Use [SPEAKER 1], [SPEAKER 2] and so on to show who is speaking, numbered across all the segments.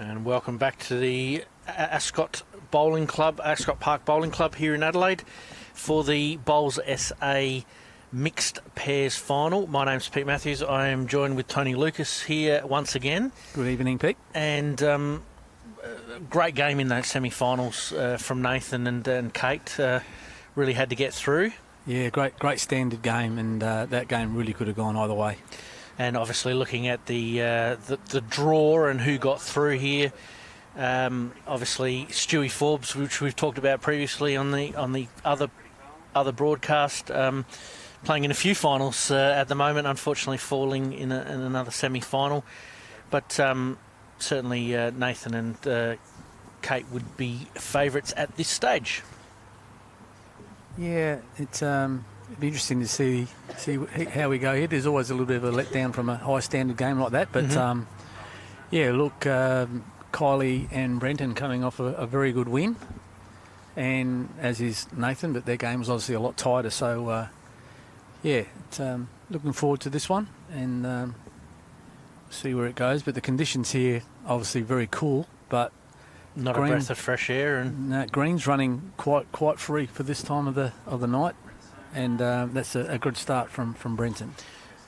[SPEAKER 1] And welcome back to the Ascot Park Bowling Club here in Adelaide for the Bowls SA Mixed Pairs Final. My name's Pete Matthews. I am joined with Tony Lucas here once again.
[SPEAKER 2] Good evening, Pete.
[SPEAKER 1] And great game in those semi-finals from Nathan and Kate. Really had to get through.
[SPEAKER 2] Yeah, great standard game, and that game really could have gone either way.
[SPEAKER 1] And obviously looking at the draw and who got through here, obviously Stewie Forbes, which we've talked about previously on the other broadcast, playing in a few finals at the moment, unfortunately falling in another semi-final. But certainly Nathan and Kate would be favourites at this stage.
[SPEAKER 2] Yeah, it'd be interesting to see how we go here. There's always a little bit of a letdown from a high standard game like that, but yeah, look, Kylie and Brenton coming off a very good win, and as is Nathan, but their game was obviously a lot tighter. So yeah, looking forward to this one and see where it goes. But the conditions here obviously very cool, but
[SPEAKER 1] not a breath of fresh air, and
[SPEAKER 2] green's running quite free for this time of the night. And that's a good start from Brenton.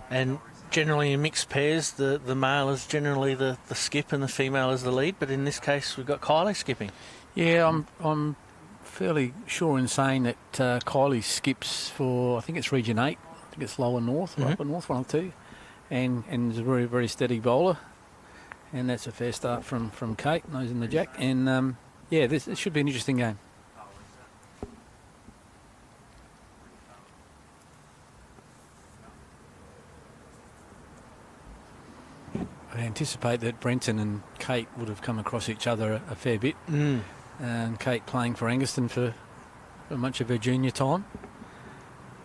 [SPEAKER 1] And generally in mixed pairs, the male is generally the skip and the female is the lead. But in this case, we've got Kylie skipping.
[SPEAKER 2] Yeah, I'm fairly sure in saying that Kylie skips for, I think it's Region 8. I think it's lower north, or upper north, one or two. And is a very, very steady bowler. And that's a fair start from Kate, nose in the jack. And yeah, this should be an interesting game. I anticipate that Brenton and Kate would have come across each other a fair bit. And Kate playing for Angaston for much of her junior time.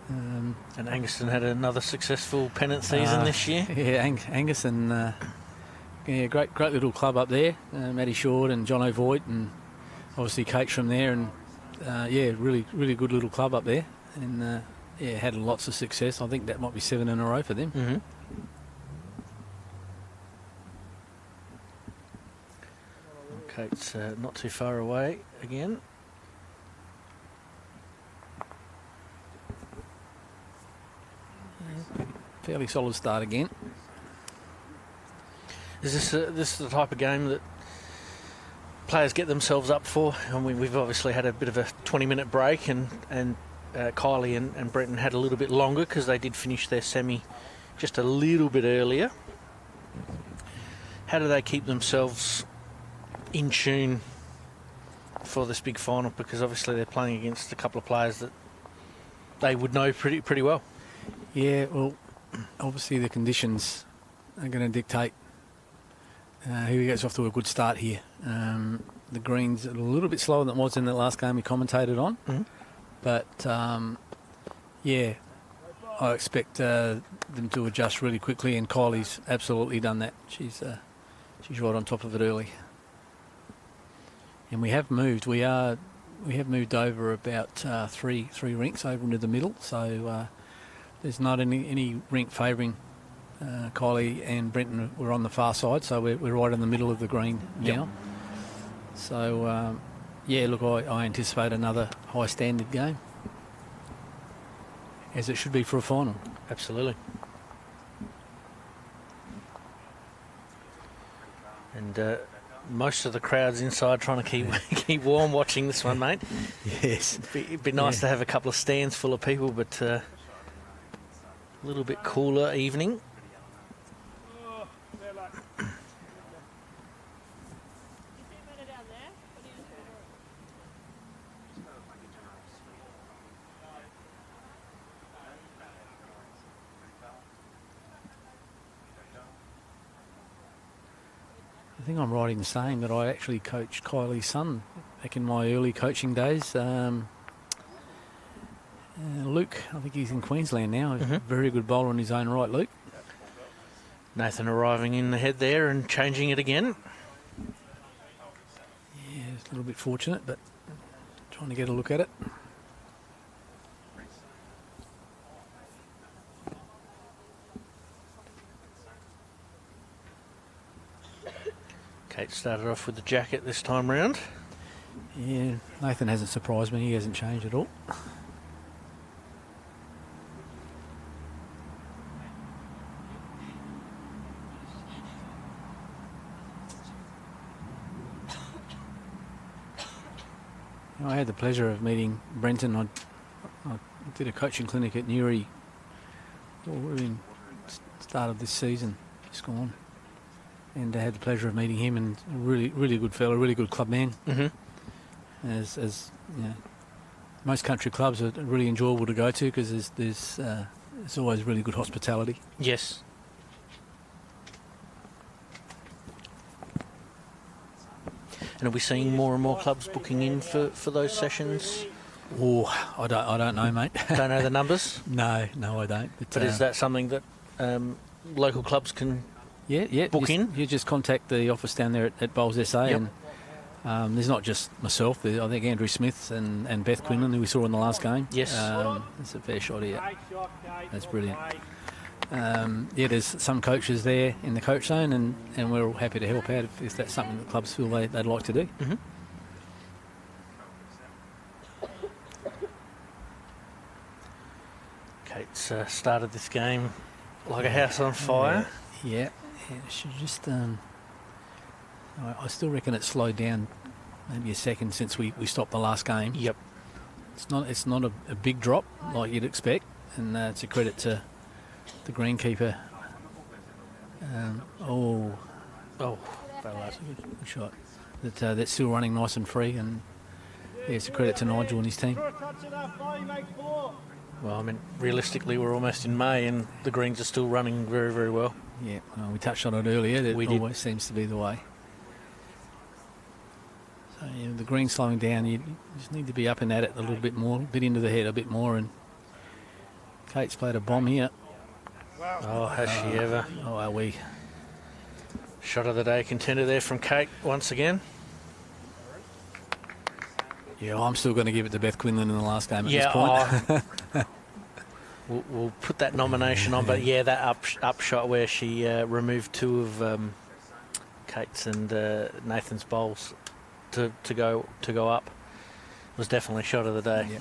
[SPEAKER 1] And Angaston had another successful pennant season this year.
[SPEAKER 2] Yeah, Angaston, yeah, great little club up there. Matty Short and John O'Voigt, and obviously Kate's from there. And yeah, really good little club up there. And yeah, had lots of success. I think that might be 7 in a row for them.
[SPEAKER 1] Kate's not too far away again.
[SPEAKER 2] Fairly solid start again.
[SPEAKER 1] Is this the type of game that players get themselves up for? I mean, we've obviously had a bit of a 20-minute break, and Kylie and Brenton had a little bit longer because they did finish their semi just a little bit earlier. How do they keep themselves in tune for this big final? Because obviously they're playing against a couple of players that they would know pretty well.
[SPEAKER 2] Yeah, well, obviously the conditions are going to dictate who gets off to a good start here. The green's a little bit slower than it was in the last game we commentated on, but yeah, I expect them to adjust really quickly, and Kylie's absolutely done that. She's right on top of it early. And we have moved. We have moved over about three rinks over into the middle. So there's not any rink favouring Kylie and Brenton. We're on the far side, so we're right in the middle of the green now. So yeah, look, I anticipate another high standard game, as it should be for a final.
[SPEAKER 1] Absolutely. And most of the crowd's inside trying to keep warm watching this one, mate.
[SPEAKER 2] Yes.
[SPEAKER 1] It'd be nice to have a couple of stands full of people, but a little bit cooler evening.
[SPEAKER 2] I think I'm right in saying that I actually coached Kylie's son back in my early coaching days. Luke, I think he's in Queensland now. He's a very good bowler in his own right, Luke.
[SPEAKER 1] Nathan arriving in the head there and changing it again.
[SPEAKER 2] Yeah, it's a little bit fortunate, but trying to get a look at it.
[SPEAKER 1] Kate started off with the jacket this time round.
[SPEAKER 2] Yeah, Nathan hasn't surprised me. He hasn't changed at all. I had the pleasure of meeting Brenton. I did a coaching clinic at Newry in start of this season, just gone, and I had the pleasure of meeting him. And a really good fellow, really good club man.
[SPEAKER 1] Mm-hmm.
[SPEAKER 2] As you know, most country clubs are really enjoyable to go to because there's always really good hospitality.
[SPEAKER 1] Yes. And are we seeing more and more clubs booking in for those sessions?
[SPEAKER 2] Oh, I don't know, mate.
[SPEAKER 1] Don't know the numbers?
[SPEAKER 2] No, I don't.
[SPEAKER 1] But is that something that local clubs can book in?
[SPEAKER 2] You just contact the office down there at Bowls SA,
[SPEAKER 1] Yep.
[SPEAKER 2] and there's not just myself. I think Andrew Smith and Beth Quinlan, who we saw in the last game.
[SPEAKER 1] Yes.
[SPEAKER 2] That's a fair shot here. That's brilliant. There's some coaches there in the coach zone, and we're all happy to help out if that's something that clubs feel they'd like to do.
[SPEAKER 1] Mm-hmm. Kate's started this game like a house on fire.
[SPEAKER 2] Yeah. She just. I still reckon it slowed down maybe a second since we stopped the last game.
[SPEAKER 1] Yep.
[SPEAKER 2] It's not a big drop like you'd expect, and it's a credit to the greenkeeper.
[SPEAKER 1] Oh,
[SPEAKER 2] that's a good shot. That's still running nice and free, and it's a credit to Nigel and his team.
[SPEAKER 1] well, I mean, realistically, we're almost in May, and the greens are still running very, very well.
[SPEAKER 2] Yeah, we touched on it earlier. That always seems to be the way. So the green slowing down, you just need to be up and at it a little bit more, a bit into the head a bit more. And Kate's played a bomb here.
[SPEAKER 1] Oh, has she ever?
[SPEAKER 2] Oh, are we?
[SPEAKER 1] Shot of the day contender there from Kate once again.
[SPEAKER 2] Yeah, I'm still going to give it to Beth Quinlan in the last game at this point.
[SPEAKER 1] We'll put that nomination on, but yeah, that up shot where she removed two of Kate's and Nathan's bowls to go up was definitely shot of the day.
[SPEAKER 2] Yeah.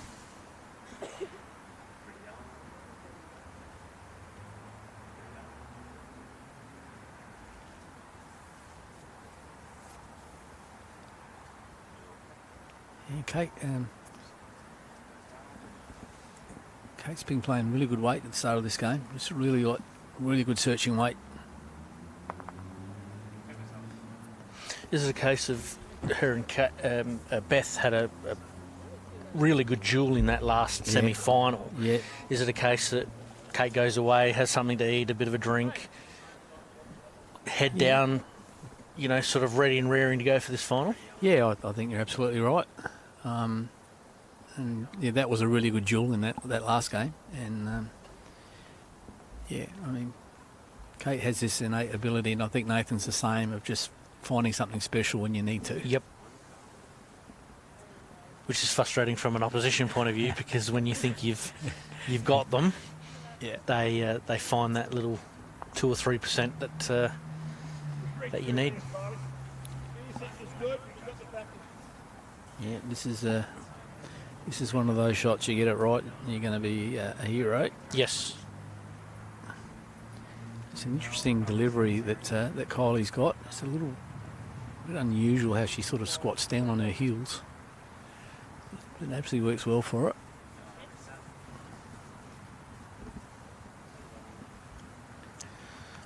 [SPEAKER 2] Kate, Kate's been playing really good weight at the start of this game. It's really good searching weight.
[SPEAKER 1] This is a case of her and Beth had a really good duel in that last semi-final.
[SPEAKER 2] Yeah.
[SPEAKER 1] Is it a case that Kate goes away, has something to eat, a bit of a drink, head down, sort of ready and raring to go for this final?
[SPEAKER 2] Yeah, I think you're absolutely right. And that was a really good duel in that last game. And Kate has this innate ability, and I think Nathan's the same, of just finding something special when you need to.
[SPEAKER 1] Yep. Which is frustrating from an opposition point of view, because when you think you've got them, they find that little 2 or 3% that you need. Yeah, this is one of those shots. You get it right, you're going to be a hero. Yes. It's an interesting delivery that Kylie's got. It's a little bit unusual how she sort of squats down on her heels. It absolutely works well for her.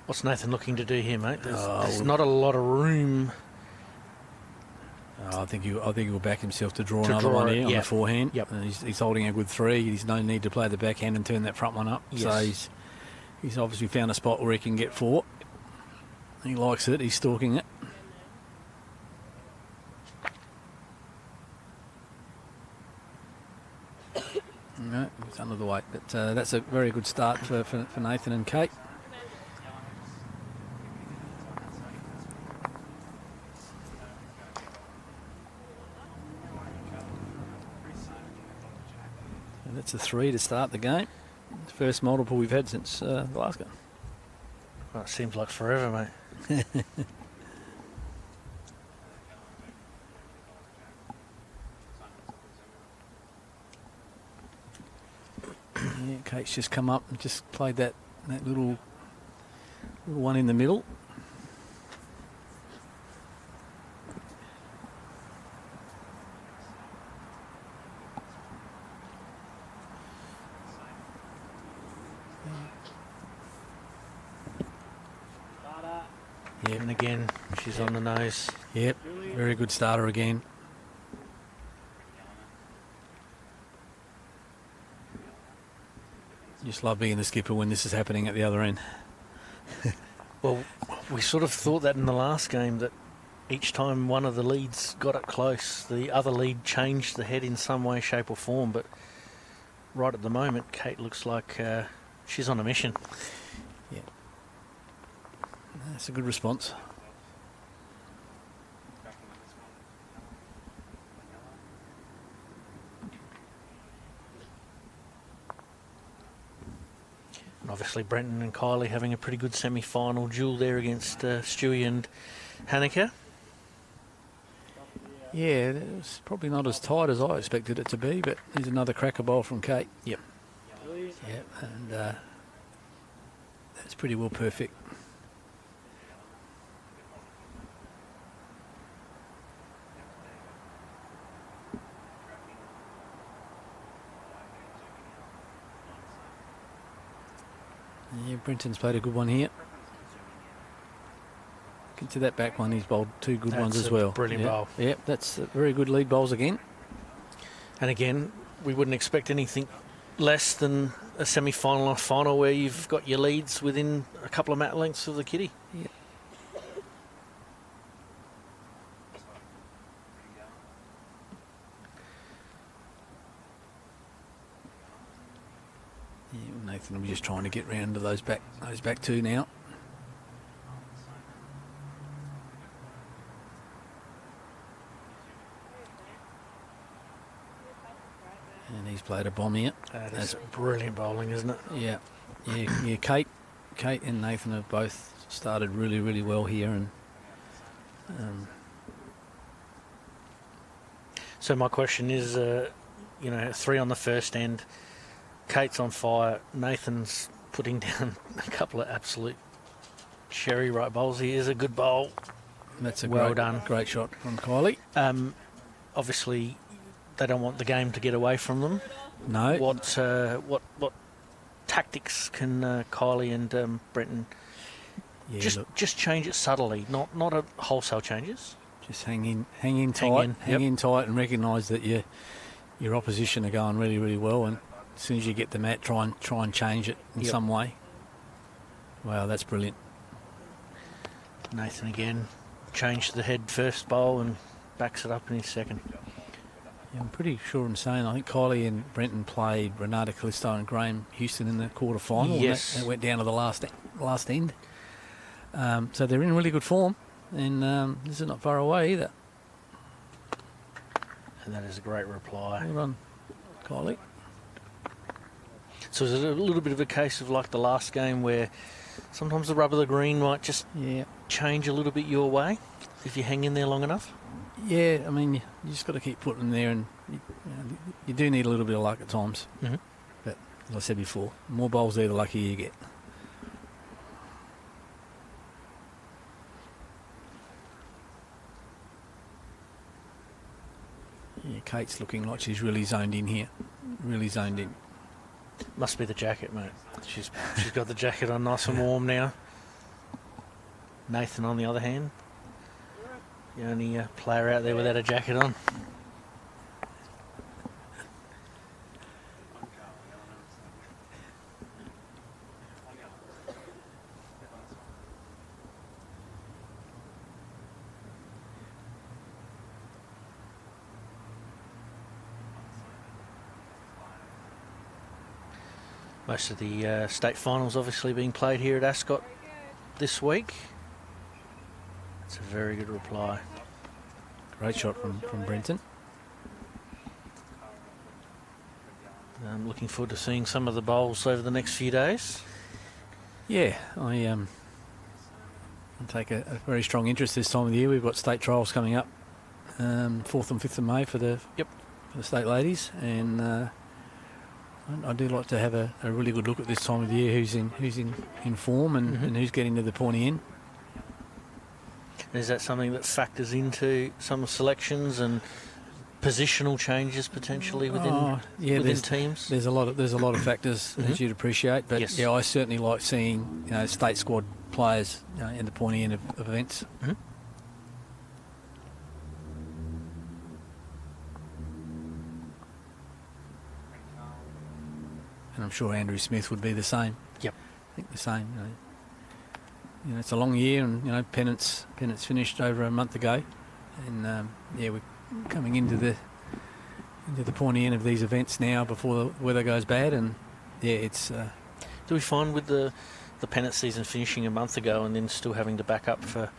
[SPEAKER 1] What's Nathan looking to do here, mate? There's not a lot of room. I think he'll back himself to draw another one here on the forehand. Yep. And he's holding a good 3. There's no need to play the backhand and turn that front one up. Yes. So he's obviously found a spot where he can get 4. He likes it. He's stalking it. No, it's under the weight. But that's a very good start for Nathan and Kate. That's a 3 to start the game. It's the first multiple we've had since the last game. Well, it seems like forever, mate.
[SPEAKER 2] Kate's just come up and just played that little one in the middle.
[SPEAKER 1] Yep, and again, she's on the nose.
[SPEAKER 2] Yep, very good starter again. Just love being the skipper when this is happening at the other end.
[SPEAKER 1] Well, we sort of thought that in the last game, that each time one of the leads got it close, the other lead changed the head in some way, shape or form. But right at the moment, Kate looks like she's on a mission.
[SPEAKER 2] Yeah, that's a good response.
[SPEAKER 1] And obviously Brenton and Kylie having a pretty good semi-final duel there against Stewie and Hanneke.
[SPEAKER 2] Yeah, it was probably not as tight as I expected it to be, but here's another cracker bowl from Kate.
[SPEAKER 1] Yep.
[SPEAKER 2] Yep, and that's pretty well perfect. Yeah, Brenton's played a good one here. Get to that back one, he's bowled two good ones as well.
[SPEAKER 1] Brilliant bowl.
[SPEAKER 2] Yep, that's very good lead bowls again.
[SPEAKER 1] And again, we wouldn't expect anything less than a semi-final or final where you've got your leads within a couple of mat lengths of the kitty.
[SPEAKER 2] Yep. Yeah, Nathan will be just trying to get round to those back two now. And he's played a bomb here.
[SPEAKER 1] That's brilliant bowling, isn't it?
[SPEAKER 2] Yeah, yeah. Kate and Nathan have both started really, really well here, and
[SPEAKER 1] so my question is, 3 on the first end. Kate's on fire. Nathan's putting down a couple of absolute cherry right bowls. He is a good bowl.
[SPEAKER 2] that's a
[SPEAKER 1] Well done.
[SPEAKER 2] great shot from Kylie.
[SPEAKER 1] Obviously, they don't want the game to get away from them.
[SPEAKER 2] No,
[SPEAKER 1] What tactics can Kylie and Brenton
[SPEAKER 2] yeah,
[SPEAKER 1] just change it subtly, not a wholesale changes.
[SPEAKER 2] just hang in tight,
[SPEAKER 1] Yep.
[SPEAKER 2] in tight, and recognise that your opposition are going really, really well, and as soon as you get the mat, try and change it in
[SPEAKER 1] Yep.
[SPEAKER 2] some way. Wow, that's brilliant.
[SPEAKER 1] Nathan again changed the head first bowl and backs it up in his second.
[SPEAKER 2] Yeah, I'm pretty sure I'm saying I think Kylie and Brenton played Renata Callisto and Graham Houston in the quarter final.
[SPEAKER 1] Yes.
[SPEAKER 2] And that went down to the last end. So they're in really good form, and this is not far away either.
[SPEAKER 1] And that is a great reply.
[SPEAKER 2] Well done, Kylie.
[SPEAKER 1] So is it a little bit of a case of like the last game where sometimes the rub of the green might just
[SPEAKER 2] Yeah.
[SPEAKER 1] change a little bit your way if you hang in there long enough?
[SPEAKER 2] Yeah, I mean, you just got to keep putting them there, and you do need a little bit of luck at times.
[SPEAKER 1] Mhm.
[SPEAKER 2] But as I said before, the more bowls there, the luckier you get. Yeah, Kate's looking like she's really zoned in here. Really zoned in.
[SPEAKER 1] Must be the jacket, mate. She's got the jacket on nice and warm now. Nathan, on the other hand, the only player out there without a jacket on. Most of the state finals obviously being played here at Ascot this week. It's a very good reply.
[SPEAKER 2] Great shot from Brenton.
[SPEAKER 1] I'm looking forward to seeing some of the bowls over the next few days.
[SPEAKER 2] Yeah, I take a very strong interest this time of the year. We've got state trials coming up, 4th and 5th of May for the state ladies, and I do like to have a really good look at this time of the year, who's in form and who's getting to the pointy end.
[SPEAKER 1] Is that something that factors into some selections and positional changes potentially within teams?
[SPEAKER 2] There's a lot of factors as you'd appreciate, but
[SPEAKER 1] Yes.
[SPEAKER 2] I certainly like seeing state squad players in the pointy end of events.
[SPEAKER 1] Mm-hmm.
[SPEAKER 2] And I'm sure Andrew Smith would be the same.
[SPEAKER 1] Yep.
[SPEAKER 2] I think the same. It's a long year, and Pennant's finished over a month ago, and we're coming into the pointy end of these events now before the weather goes bad, and it's.
[SPEAKER 1] Do we find with the Pennant season finishing a month ago and then still having to back up for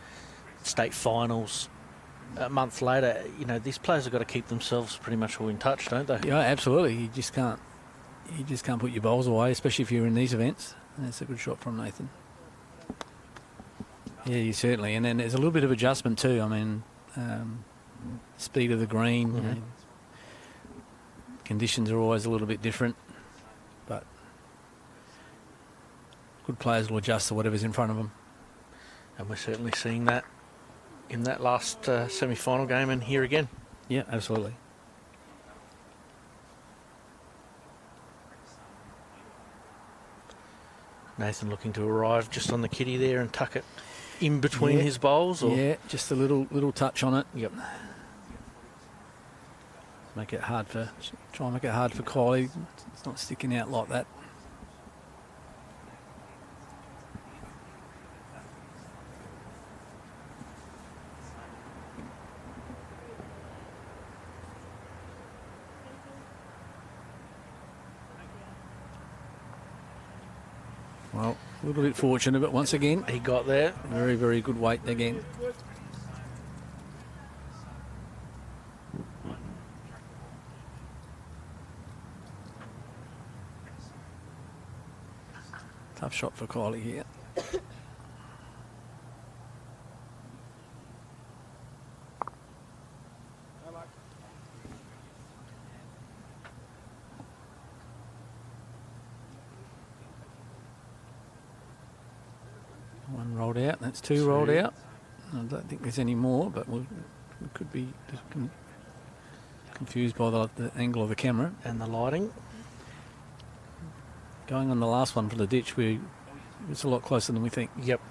[SPEAKER 1] state finals a month later, these players have got to keep themselves pretty much all in touch, don't they?
[SPEAKER 2] Yeah, absolutely. You just can't put your bowls away, especially if you're in these events. And that's a good shot from Nathan. Yeah, you certainly. And then there's a little bit of adjustment too. I mean, speed of the green. Conditions are always a little bit different, but good players will adjust to whatever's in front of them.
[SPEAKER 1] And we're certainly seeing that in that last semi-final game and here again.
[SPEAKER 2] Yeah, absolutely.
[SPEAKER 1] Nathan looking to arrive just on the kitty there and tuck it in between his bowls? Or?
[SPEAKER 2] Yeah, just a little touch on it.
[SPEAKER 1] Yep.
[SPEAKER 2] Try and make it hard for Kylie. It's not sticking out like that. Well, a little bit fortunate, but once again,
[SPEAKER 1] He got there.
[SPEAKER 2] very, very good weight again. Tough shot for Kylie here. One rolled out, that's two rolled out. I don't think there's any more, but we could be confused by the angle of the camera.
[SPEAKER 1] And the lighting.
[SPEAKER 2] Going on the last one for the ditch, it's a lot closer than we think.
[SPEAKER 1] Yep.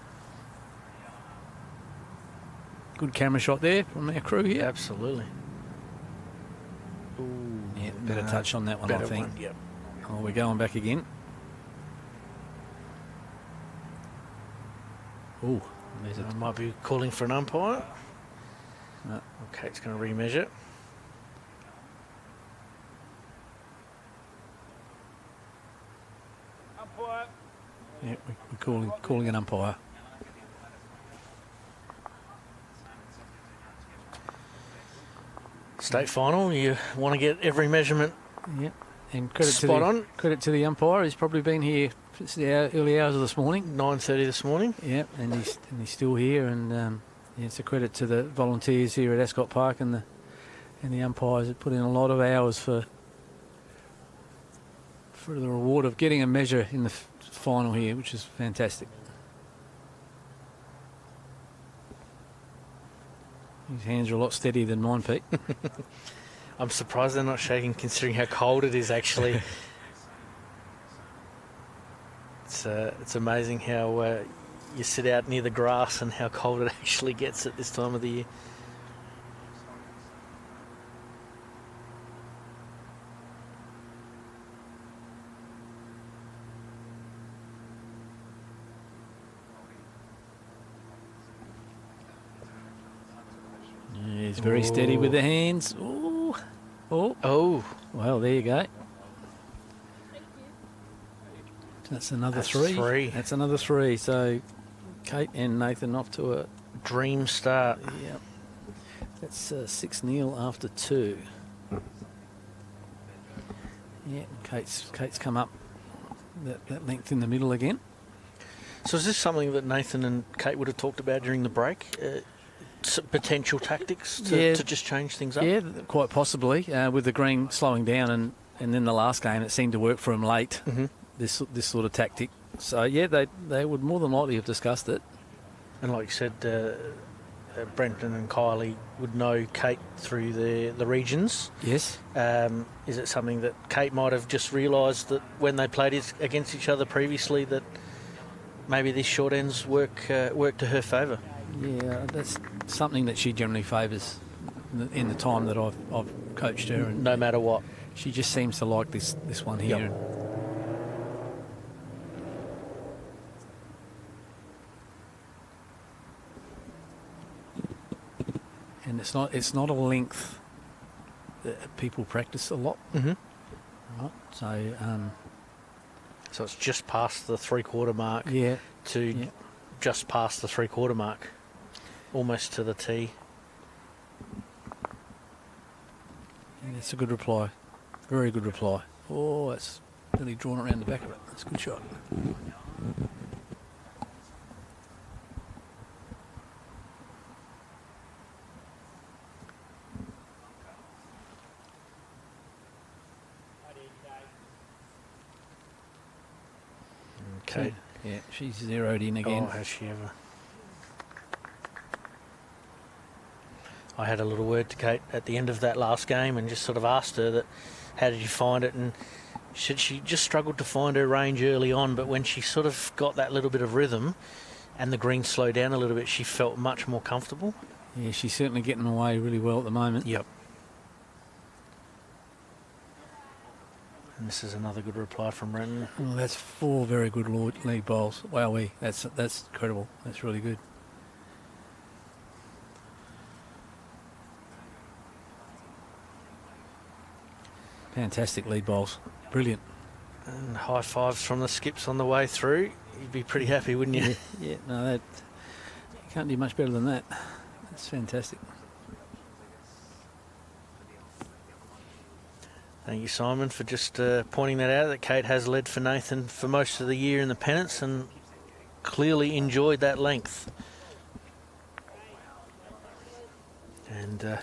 [SPEAKER 2] Good camera shot there from our crew here.
[SPEAKER 1] Absolutely. Ooh,
[SPEAKER 2] Yeah, better touch on that one, I
[SPEAKER 1] better
[SPEAKER 2] think.
[SPEAKER 1] one, yep.
[SPEAKER 2] Oh, we're going back again. Ooh, there's
[SPEAKER 1] I might be calling for an umpire.
[SPEAKER 2] No.
[SPEAKER 1] Okay, it's going to remeasure.
[SPEAKER 2] Yeah, we're calling an umpire.
[SPEAKER 1] State final, you want to get every measurement
[SPEAKER 2] Yeah, and credit
[SPEAKER 1] spot on.
[SPEAKER 2] Credit to the umpire. He's probably been here since the early hours of this morning.
[SPEAKER 1] 9:30 this morning.
[SPEAKER 2] Yeah, and he's still here, and it's a credit to the volunteers here at Ascot Park and the umpires that put in a lot of hours for the reward of getting a measure in the final here, which is fantastic. His hands are a lot steadier than mine, Pete.
[SPEAKER 1] I'm surprised they're not shaking considering how cold it is actually. It's amazing how you sit out near the grass and how cold it actually gets at this time of the year.
[SPEAKER 2] Yeah, he's very steady with the hands. Ooh. Oh, well, there you go. That's another three. That's another three. So Kate and Nathan off to a
[SPEAKER 1] Dream start.
[SPEAKER 2] yeah. That's 6-0 after 2. Yeah, Kate's come up that length in the middle again.
[SPEAKER 1] So is this something that Nathan and Kate would have talked about during the break? Potential tactics to just change things up?
[SPEAKER 2] Yeah, quite possibly. With the green slowing down and then the last game it seemed to work for them late.
[SPEAKER 1] Mm-hmm.
[SPEAKER 2] This sort of tactic. So yeah, they would more than likely have discussed it.
[SPEAKER 1] And like you said, Brenton and Kylie would know Kate through the regions.
[SPEAKER 2] Yes.
[SPEAKER 1] Is it something that Kate might have just realised that when they played against each other previously that maybe these short ends work to her favour?
[SPEAKER 2] Yeah, that's something that she generally favours in the time that I've coached her. And
[SPEAKER 1] no matter what.
[SPEAKER 2] She just seems to like this one here.
[SPEAKER 1] Yep.
[SPEAKER 2] And it's not a length that people practice a lot.
[SPEAKER 1] Mm-hmm.
[SPEAKER 2] Right.
[SPEAKER 1] So it's just past the 3/4 mark.
[SPEAKER 2] Yeah.
[SPEAKER 1] To just past the 3/4 mark. Almost to the tee.
[SPEAKER 2] Yeah, that's a good reply. Very good reply. Oh, it's really drawn around the back of it. That's a good shot.
[SPEAKER 1] Okay.
[SPEAKER 2] Yeah, she's zeroed in again.
[SPEAKER 1] Oh, has she ever? I had a little word to Kate at the end of that last game and just sort of asked her that, how did you find it? And she just struggled to find her range early on, but when she sort of got that little bit of rhythm and the green slowed down a little bit, she felt much more comfortable.
[SPEAKER 2] Yeah, she's certainly getting away really well at the moment.
[SPEAKER 1] Yep. And this is another good reply from Brenton.
[SPEAKER 2] Well, that's 4 very good lead bowls. Wowee, that's incredible. That's really good. Fantastic lead bowls. Brilliant.
[SPEAKER 1] And high fives from the skips on the way through. You'd be pretty happy, wouldn't you?
[SPEAKER 2] Yeah, no, you can't do much better than that. That's fantastic.
[SPEAKER 1] Thank you, Simon, for just pointing that out, that Kate has led for Nathan for most of the year in the pennants and clearly enjoyed that length. And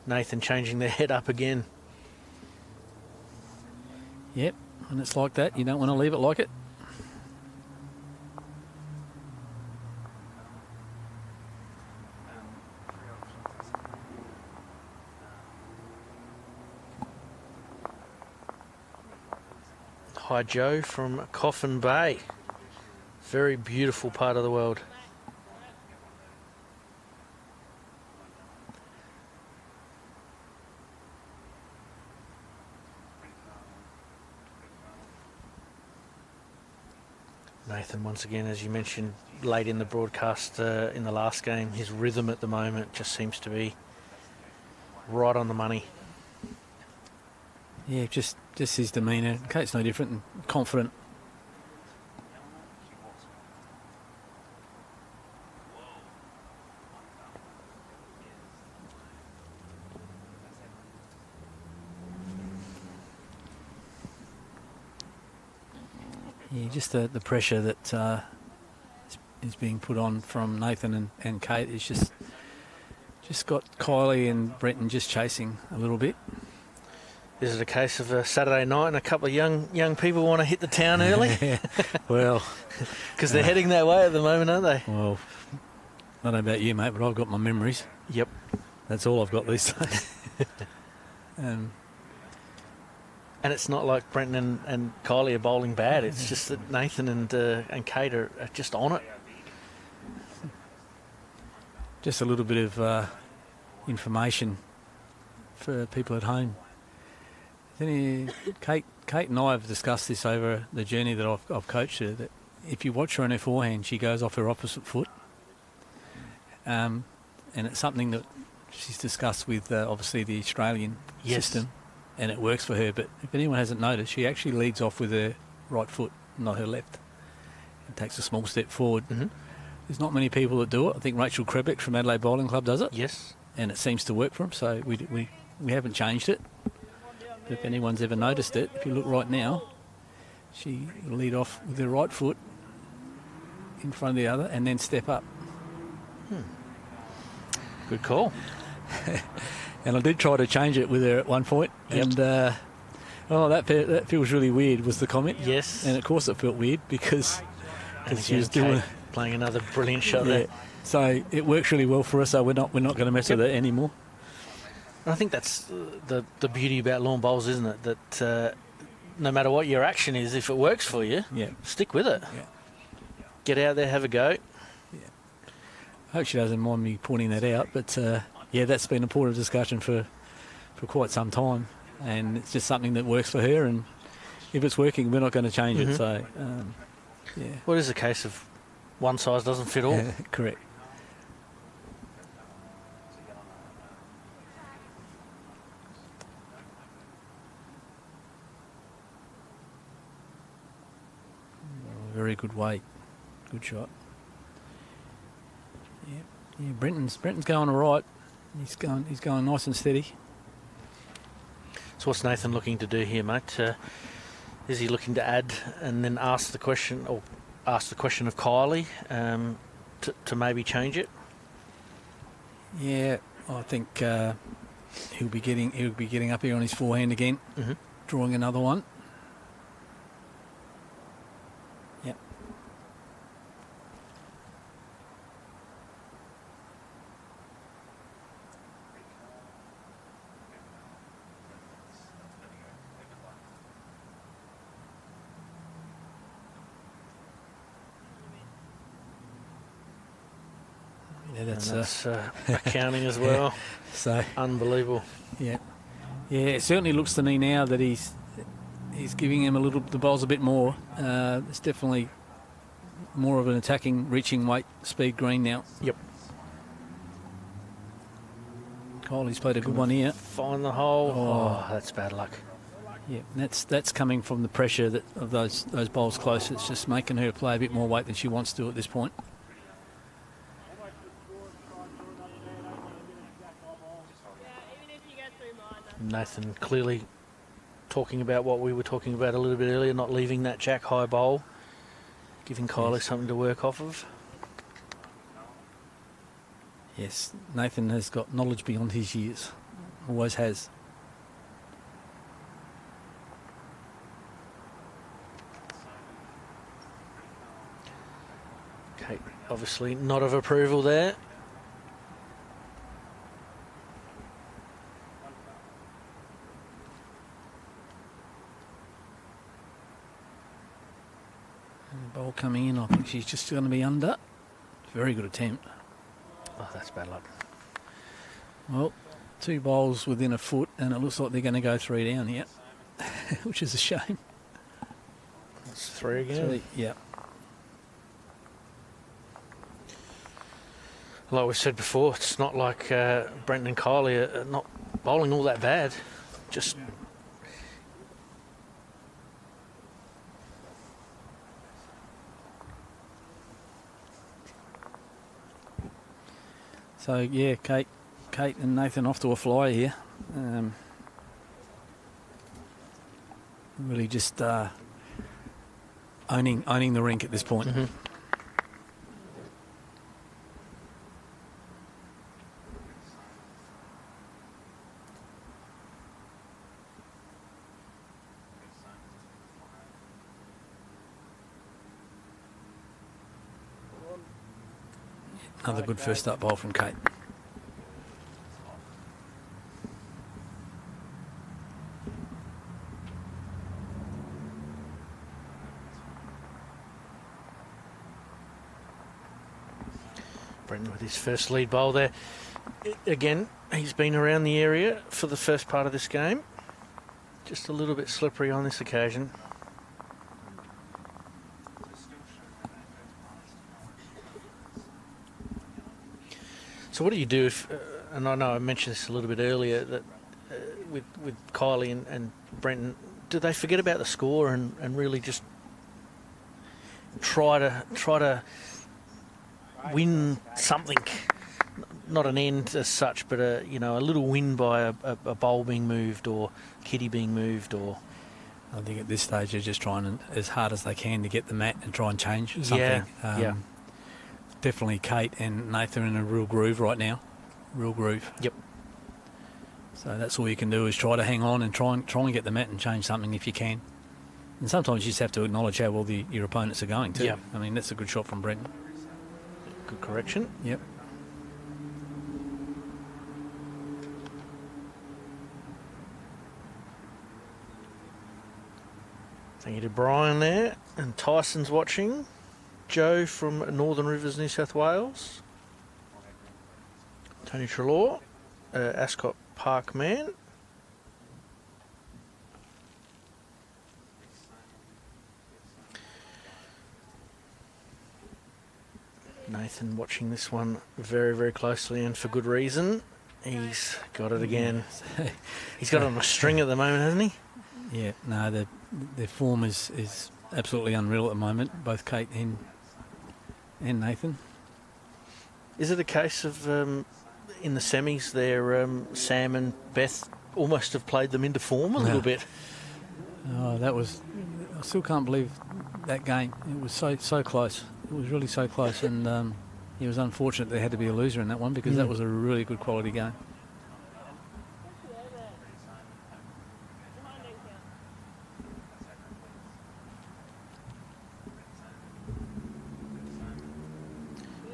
[SPEAKER 1] Nathan changing their head up again.
[SPEAKER 2] Yep, and it's like that. You don't want to leave it like it.
[SPEAKER 1] Hi Joe from Coffin Bay. Very beautiful part of the world. Nathan, once again, as you mentioned late in the broadcast in the last game, his rhythm at the moment just seems to be right on the money.
[SPEAKER 2] Yeah, just his demeanour. Kate's no different and confident. Yeah, just the pressure that is being put on from Nathan and Kate is just got Kylie and Brenton just chasing a little bit.
[SPEAKER 1] Is it a case of a Saturday night and a couple of young people want to hit the town early?
[SPEAKER 2] Well,
[SPEAKER 1] because they're heading that way at the moment, aren't they?
[SPEAKER 2] Well, I don't know about you, mate, but I've got my memories.
[SPEAKER 1] Yep.
[SPEAKER 2] That's all I've got these days.
[SPEAKER 1] And it's not like Brenton and Kylie are bowling bad. It's just that Nathan and Kate are just on it.
[SPEAKER 2] Just a little bit of information for people at home. Kate and I have discussed this over the journey that I've coached her, that if you watch her on her forehand, she goes off her opposite foot. And it's something that she's discussed with, obviously, the Australian system, and it works for her. But if anyone hasn't noticed, she actually leads off with her right foot, not her left, and takes a small step forward.
[SPEAKER 1] Mm-hmm.
[SPEAKER 2] There's not many people that do it. I think Rachel Krebeck from Adelaide Bowling Club does it.
[SPEAKER 1] Yes. And
[SPEAKER 2] it seems to work for them, so we haven't changed it. But if anyone's ever noticed it, if you look right now, she will lead off with her right foot in front of the other and then step up.
[SPEAKER 1] Good call.
[SPEAKER 2] And I did try to change it with her at one point, and Oh, that feels really weird, was the comment.
[SPEAKER 1] Yes.
[SPEAKER 2] And of course it felt weird because she was
[SPEAKER 1] Kate
[SPEAKER 2] doing
[SPEAKER 1] playing another brilliant shot there.
[SPEAKER 2] So it works really well for us. So we're not going to mess with it anymore.
[SPEAKER 1] I think that's the beauty about lawn bowls, isn't it? That no matter what your action is, if it works for you, stick with it.
[SPEAKER 2] Yeah.
[SPEAKER 1] Get out there, have a go.
[SPEAKER 2] I hope she doesn't mind me pointing that out, but that's been a point of discussion for quite some time, and it's just something that works for her, and if it's working, we're not going to change it. So,
[SPEAKER 1] Well, it is a case of one size doesn't fit all.
[SPEAKER 2] Correct. Very good weight, good shot. Yeah, Brenton's going all right. He's going nice and steady.
[SPEAKER 1] So what's Nathan looking to do here, mate? Is he looking to add and then ask the question of Kylie to maybe change it?
[SPEAKER 2] Yeah, I think he'll be getting up here on his forehand again, drawing another one. Yep. Yeah,
[SPEAKER 1] that's accounting as well.
[SPEAKER 2] So
[SPEAKER 1] unbelievable.
[SPEAKER 2] Yeah, it certainly looks to me now that he's giving him the bowls a bit more. It's definitely more of an attacking, reaching weight, speed green now.
[SPEAKER 1] Yep.
[SPEAKER 2] Kylie's played a good one here.
[SPEAKER 1] Find the hole. Oh, that's bad luck.
[SPEAKER 2] Yeah, that's coming from the pressure of those bowls close. It's just making her play a bit more weight than she wants to at this point.
[SPEAKER 1] Nathan clearly talking about what we were talking about a little bit earlier, not leaving that jack high bowl, giving Kylie something to work off of.
[SPEAKER 2] Yes, Nathan has got knowledge beyond his years, always has.
[SPEAKER 1] Kate, obviously not of approval there.
[SPEAKER 2] Ball coming in, I think she's just going to be under. Very good attempt.
[SPEAKER 1] Oh, that's bad luck.
[SPEAKER 2] Well, 2 bowls within a foot, and it looks like they're going to go 3 down here, which is a shame.
[SPEAKER 1] It's 3 again.
[SPEAKER 2] Yeah.
[SPEAKER 1] Like we said before, it's not like Brenton and Kylie are not bowling all that bad. Just
[SPEAKER 2] so yeah, Kate and Nathan off to a flyer here. Really just owning the rink at this point. Another good first up bowl from Kate.
[SPEAKER 1] Brenton with his first lead bowl there. Again, he's been around the area for the first part of this game. Just a little bit slippery on this occasion. So what do you do if, and I know I mentioned this a little bit earlier, that with Kylie and Brenton, do they forget about the score and really just try to win something? Not an end as such, but a little win by a bowl being moved or kitty being moved, or
[SPEAKER 2] I think at this stage they're just trying as hard as they can to get the mat and try and change something.
[SPEAKER 1] Yeah.
[SPEAKER 2] Definitely Kate and Nathan in a real groove right now. Real groove.
[SPEAKER 1] Yep.
[SPEAKER 2] So that's all you can do is try to hang on and try and get the mat and change something if you can. And sometimes you just have to acknowledge how well your opponents are going too.
[SPEAKER 1] Yeah.
[SPEAKER 2] I mean, that's a good shot from Brenton.
[SPEAKER 1] Good correction.
[SPEAKER 2] Yep.
[SPEAKER 1] Thank you to Brian there. And Tyson's watching. Joe from Northern Rivers, New South Wales. Tony Trelaw, Ascot Park man. Nathan watching this one very, very closely and for good reason. He's got it again. He's got it on a string at the moment, hasn't he?
[SPEAKER 2] Yeah, no, their form is absolutely unreal at the moment, both Kate and Nathan.
[SPEAKER 1] Is it a case of in the semis there, Sam and Beth almost have played them into form a little bit?
[SPEAKER 2] Oh, I still can't believe that game. It was so close. It was really so close, and it was unfortunate there had to be a loser in that one because that was a really good quality game.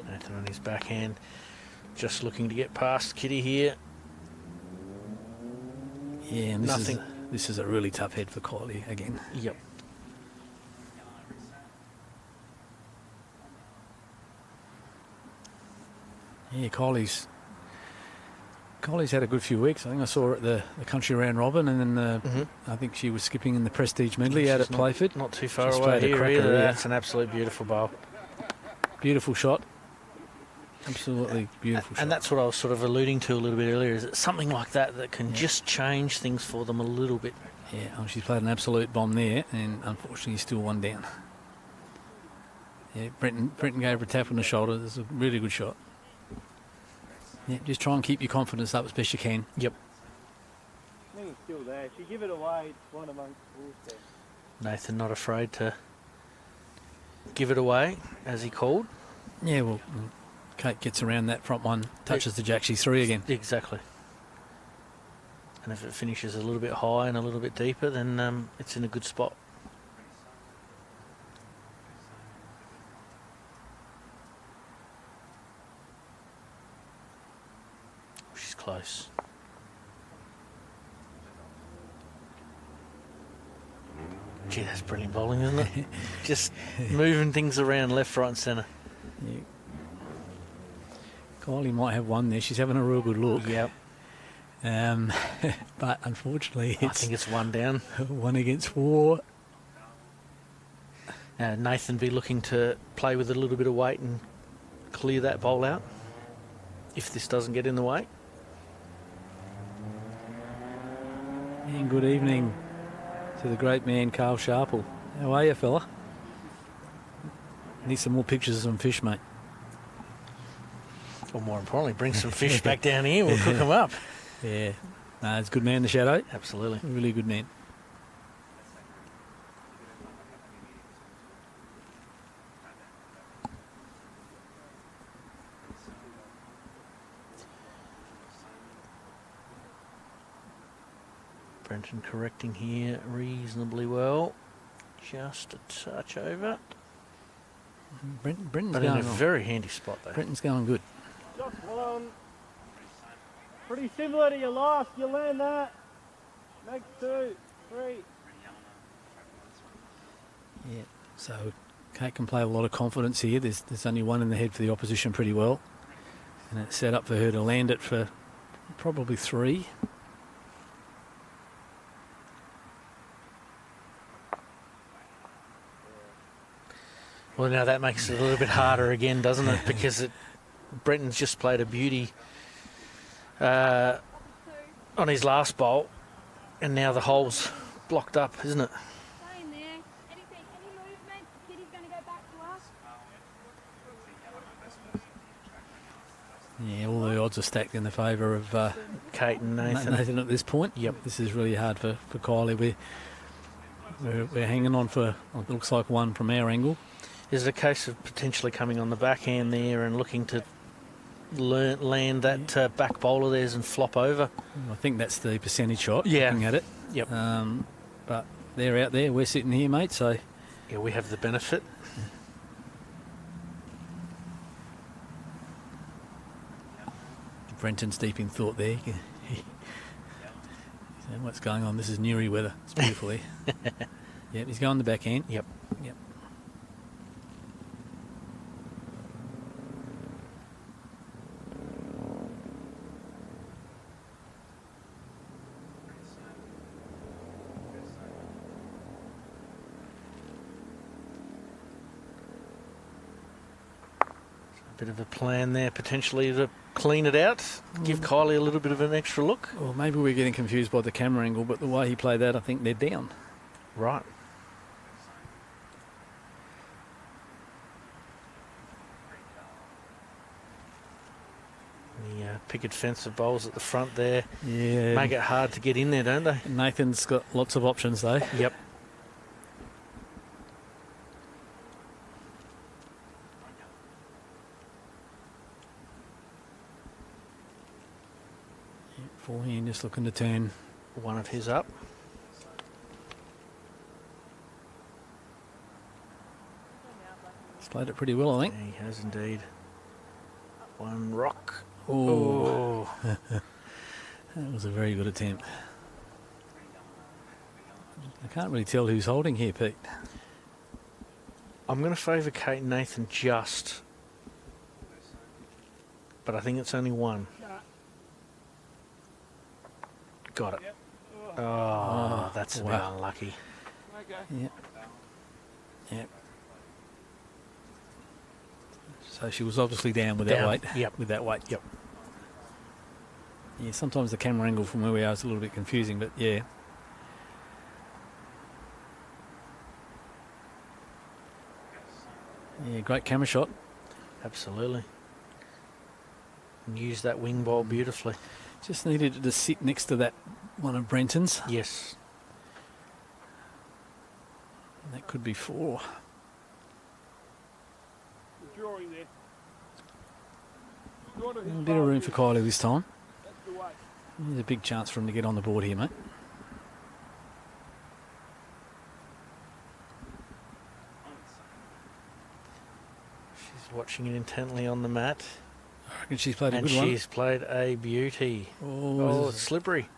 [SPEAKER 1] Nathan on his backhand, just looking to get past Kitty here.
[SPEAKER 2] Yeah, and
[SPEAKER 1] Nothing.
[SPEAKER 2] This is a really tough head for quality again.
[SPEAKER 1] Yep.
[SPEAKER 2] Yeah, Kylie's had a good few weeks. I think I saw her at the country round robin, and then I think she was skipping in the Prestige medley out at Playford.
[SPEAKER 1] Not too far
[SPEAKER 2] She's
[SPEAKER 1] away
[SPEAKER 2] played a
[SPEAKER 1] here
[SPEAKER 2] cracker,
[SPEAKER 1] either.
[SPEAKER 2] yeah.
[SPEAKER 1] That's an absolute beautiful bowl.
[SPEAKER 2] Beautiful shot. Absolutely beautiful shot.
[SPEAKER 1] And that's what I was sort of alluding to a little bit earlier, is it something like that can just change things for them a little bit.
[SPEAKER 2] Yeah, well, she's played an absolute bomb there, and unfortunately still one down. Yeah, Brenton gave her a tap on the shoulder. That's a really good shot. Yeah, just try and keep your confidence up as best you can.
[SPEAKER 1] Yep.
[SPEAKER 3] I think it's still there. If you give it away, it's one amongst the rules there.
[SPEAKER 1] Nathan not afraid to give it away, as he called.
[SPEAKER 2] Yeah, well, Kate gets around that front one, touches the jack, she's three again.
[SPEAKER 1] Exactly. And if it finishes a little bit high and a little bit deeper, then it's in a good spot. She's close. Gee, that's brilliant bowling, isn't it? Just moving things around left, right and centre.
[SPEAKER 2] Yeah. Kylie might have one there. She's having a real good look.
[SPEAKER 1] Yep.
[SPEAKER 2] But unfortunately,
[SPEAKER 1] I think it's one down.
[SPEAKER 2] 1 against 4.
[SPEAKER 1] Nathan be looking to play with a little bit of weight and clear that bowl out if this doesn't get in the way.
[SPEAKER 2] And good evening to the great man, Carl Sharple. How are you, fella? Need some more pictures of some fish, mate.
[SPEAKER 1] Or more importantly, bring some fish back down here. We'll cook them up.
[SPEAKER 2] Yeah. No, it's a good man, the Shadow.
[SPEAKER 1] Absolutely.
[SPEAKER 2] Really good man.
[SPEAKER 1] Brenton correcting here reasonably well. Just a touch over.
[SPEAKER 2] Brenton's
[SPEAKER 1] But in
[SPEAKER 2] going
[SPEAKER 1] a
[SPEAKER 2] on.
[SPEAKER 1] very handy spot, though.
[SPEAKER 2] Brenton's going good.
[SPEAKER 3] Just one. Pretty similar to your last. You land that. Next 2, 3.
[SPEAKER 2] Yeah. So Kate can play a lot of confidence here. There's only one in the head for the opposition pretty well. And it's set up for her to land it for probably 3.
[SPEAKER 1] Well, now that makes it a little bit harder again, doesn't it? Because Brenton's just played a beauty on his last bowl, and now the hole's blocked up, isn't it?
[SPEAKER 4] Stay in there. Any movement, Kitty's going to go back to us.
[SPEAKER 2] Yeah, all the odds are stacked in the favour of
[SPEAKER 1] Kate and Nathan.
[SPEAKER 2] Nathan at this point.
[SPEAKER 1] Yep.
[SPEAKER 2] This is really hard for Kylie. We're hanging on for, it looks like, one from our angle.
[SPEAKER 1] Is it a case of potentially coming on the backhand there and looking to land that back bowler theirs and flop over.
[SPEAKER 2] I think that's the percentage shot.
[SPEAKER 1] Yeah.
[SPEAKER 2] Looking at it.
[SPEAKER 1] Yep.
[SPEAKER 2] But they're out there. We're sitting here, mate. So
[SPEAKER 1] Yeah, we have the benefit.
[SPEAKER 2] Brenton's deep in thought there. What's going on? This is Newry weather. It's beautiful here. Yep, he's going the back end.
[SPEAKER 1] Yep.
[SPEAKER 2] Yep.
[SPEAKER 1] Bit of a plan there potentially to clean it out, give Kylie a little bit of an extra look.
[SPEAKER 2] Well, maybe we're getting confused by the camera angle, but the way he played that, I think they're down.
[SPEAKER 1] Right. The picket fence of bowls at the front there
[SPEAKER 2] Yeah.
[SPEAKER 1] make it hard to get in there, don't they?
[SPEAKER 2] Nathan's got lots of options, though.
[SPEAKER 1] Yep.
[SPEAKER 2] Forehand just looking to turn.
[SPEAKER 1] One of his up.
[SPEAKER 2] He's played it pretty well, I think.
[SPEAKER 1] He has indeed. One rock.
[SPEAKER 2] Oh,
[SPEAKER 1] Oh,
[SPEAKER 2] that was a very good attempt. I can't really tell who's holding here, Pete.
[SPEAKER 1] I'm going to favour Kate Nathan just, but I think it's only one. Got it. Oh, that's a bit
[SPEAKER 2] wow.
[SPEAKER 1] unlucky.
[SPEAKER 2] Yep. Yep. So she was obviously down with that
[SPEAKER 1] Down,
[SPEAKER 2] weight.
[SPEAKER 1] yep.
[SPEAKER 2] With that weight.
[SPEAKER 1] Yep.
[SPEAKER 2] Yeah, sometimes the camera angle from where we are is a little bit confusing, but yeah. Yeah, great camera shot.
[SPEAKER 1] Absolutely. And use that wing ball beautifully.
[SPEAKER 2] Just needed it to sit next to that one of Brenton's.
[SPEAKER 1] Yes.
[SPEAKER 2] That could be 4.
[SPEAKER 3] Drawing there.
[SPEAKER 2] A bit of room for Kylie this time. There's a big chance for him to get on the board here, mate.
[SPEAKER 1] She's watching it intently on the mat.
[SPEAKER 2] I reckon she's played a
[SPEAKER 1] And
[SPEAKER 2] good one.
[SPEAKER 1] she's played a beauty.
[SPEAKER 2] Oh,
[SPEAKER 1] Oh, it's slippery.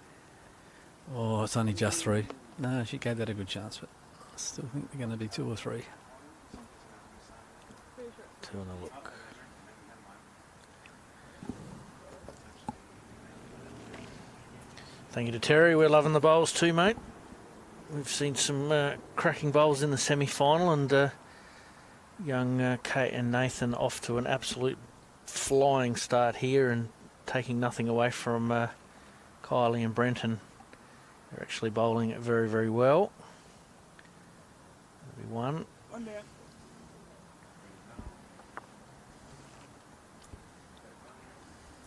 [SPEAKER 2] oh, it's only just 3. No, she gave that a good chance, but I still think they're going to be 2 or 3.
[SPEAKER 1] Two and a look. Thank you to Terry. We're loving the bowls too, mate. We've seen some cracking bowls in the semi-final, and young Kate and Nathan off to an absolute flying start here and taking nothing away from Kylie and Brenton. They're actually bowling it very, very well. That'll be one.
[SPEAKER 3] One down.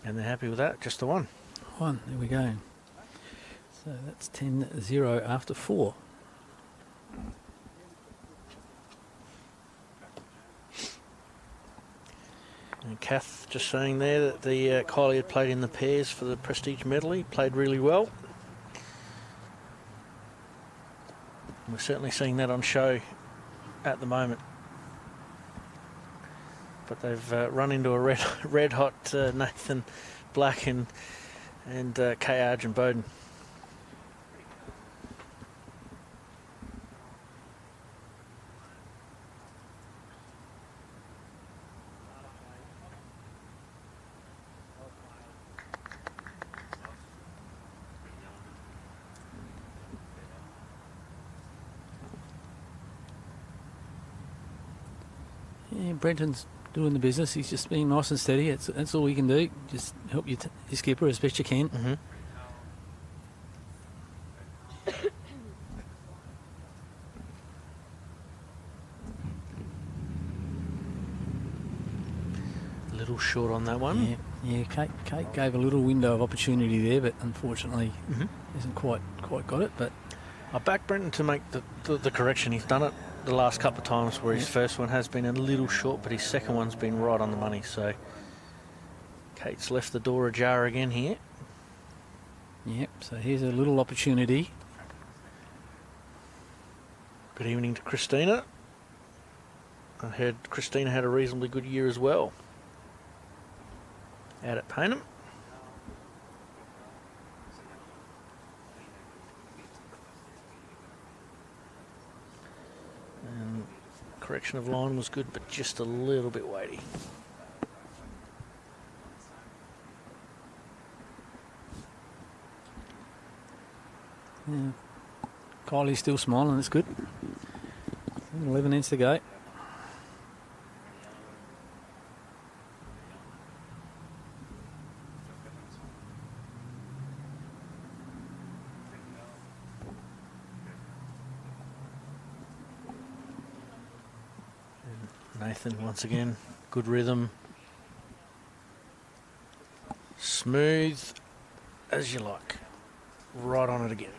[SPEAKER 1] And they're happy with that, just the one.
[SPEAKER 2] 1, there we go. So that's 10-0 after 4.
[SPEAKER 1] And Kath just saying there that the Kylie had played in the pairs for the Prestige Medley, played really well. We're certainly seeing that on show at the moment. But they've run into a red hot Nathan Black and Kay Argent Bowden.
[SPEAKER 2] Yeah, Brenton's doing the business. He's just being nice and steady. That's all you can do. Just help your skipper as best you can.
[SPEAKER 1] Mm-hmm. A little short on that one.
[SPEAKER 2] Yeah. Kate gave a little window of opportunity there, but unfortunately
[SPEAKER 1] Mhm.
[SPEAKER 2] hasn't quite got it. But
[SPEAKER 1] I back Brenton to make the correction. He's done it the last couple of times where his first one has been a little short, but his second one's been right on the money. So Kate's left the door ajar again here.
[SPEAKER 2] Yep, so here's a little opportunity.
[SPEAKER 1] Good evening to Christina. I heard Christina had a reasonably good year as well out at Paynham. And correction of line was good, but just a little bit weighty.
[SPEAKER 2] Yeah. Kylie's still smiling, that's good. 11 ends to go.
[SPEAKER 1] Nathan, once again, good rhythm. Smooth as you like. Right on it again.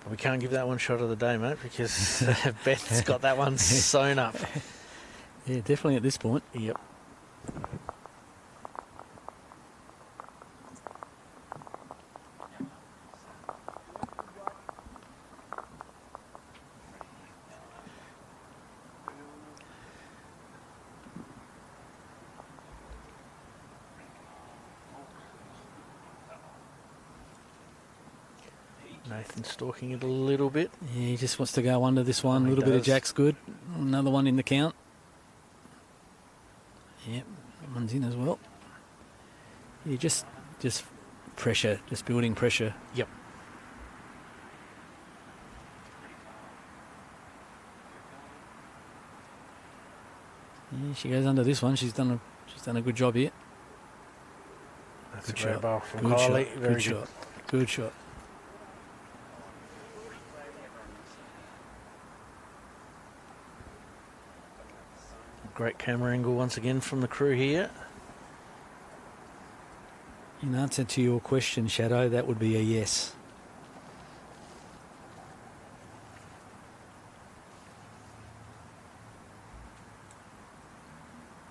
[SPEAKER 1] But we can't give that one shot of the day, mate, because Beth's got that one sewn up.
[SPEAKER 2] Yeah, definitely at this point.
[SPEAKER 1] Yep. Nathan stalking it a little bit.
[SPEAKER 2] Yeah, he just wants to go under this one. A
[SPEAKER 1] He
[SPEAKER 2] little bit of
[SPEAKER 1] does.
[SPEAKER 2] jack's good. Another one in the count. Yep, that one's in as well. Yeah, just pressure, just building pressure.
[SPEAKER 1] Yep.
[SPEAKER 2] Yeah, she goes under this one. She's done a good job here.
[SPEAKER 1] That's
[SPEAKER 2] Good
[SPEAKER 1] a great
[SPEAKER 2] shot.
[SPEAKER 1] ball from
[SPEAKER 2] Good
[SPEAKER 1] Kylie.
[SPEAKER 2] shot.
[SPEAKER 1] Very
[SPEAKER 2] Good shot. Good shot.
[SPEAKER 1] Great camera angle once again from the crew here.
[SPEAKER 2] In answer to your question, Shadow, that would be a yes.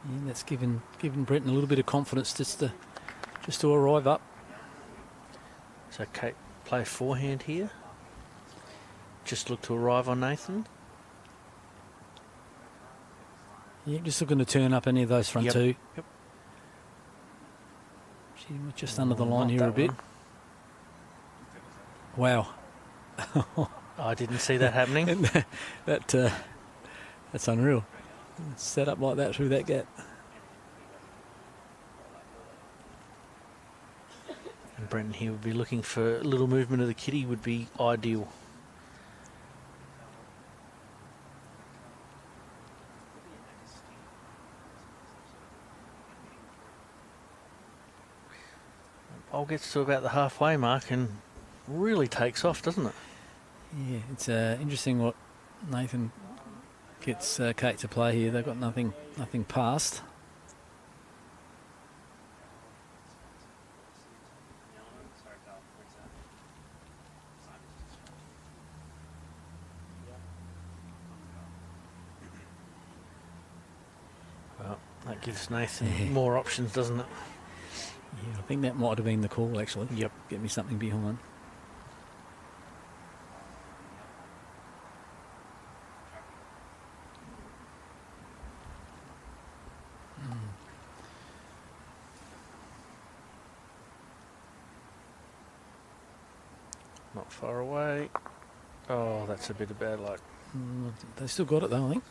[SPEAKER 2] Yeah, that's given Brenton a little bit of confidence just to arrive up.
[SPEAKER 1] So Kate play forehand here. Just look to arrive on Nathan.
[SPEAKER 2] Yeah, just looking to turn up any of those front
[SPEAKER 1] Yep.
[SPEAKER 2] two.
[SPEAKER 1] Yep.
[SPEAKER 2] She was just under the line
[SPEAKER 1] Not
[SPEAKER 2] here
[SPEAKER 1] that
[SPEAKER 2] a bit.
[SPEAKER 1] one.
[SPEAKER 2] Wow.
[SPEAKER 1] I didn't see that happening.
[SPEAKER 2] That's unreal. Set up like that through that gap.
[SPEAKER 1] And Brenton here would be looking for a little movement of the kitty would be ideal. Ball gets to about the halfway mark and really takes off, doesn't it?
[SPEAKER 2] Yeah, it's interesting what Nathan gets Kate to play here. They've got nothing past.
[SPEAKER 1] Well, that gives Nathan more options, doesn't it?
[SPEAKER 2] Yeah, I think that might have been the call, actually.
[SPEAKER 1] Yep.
[SPEAKER 2] Get me something behind.
[SPEAKER 1] Not far away. Oh, that's a bit of bad luck.
[SPEAKER 2] They still got it, though, I think.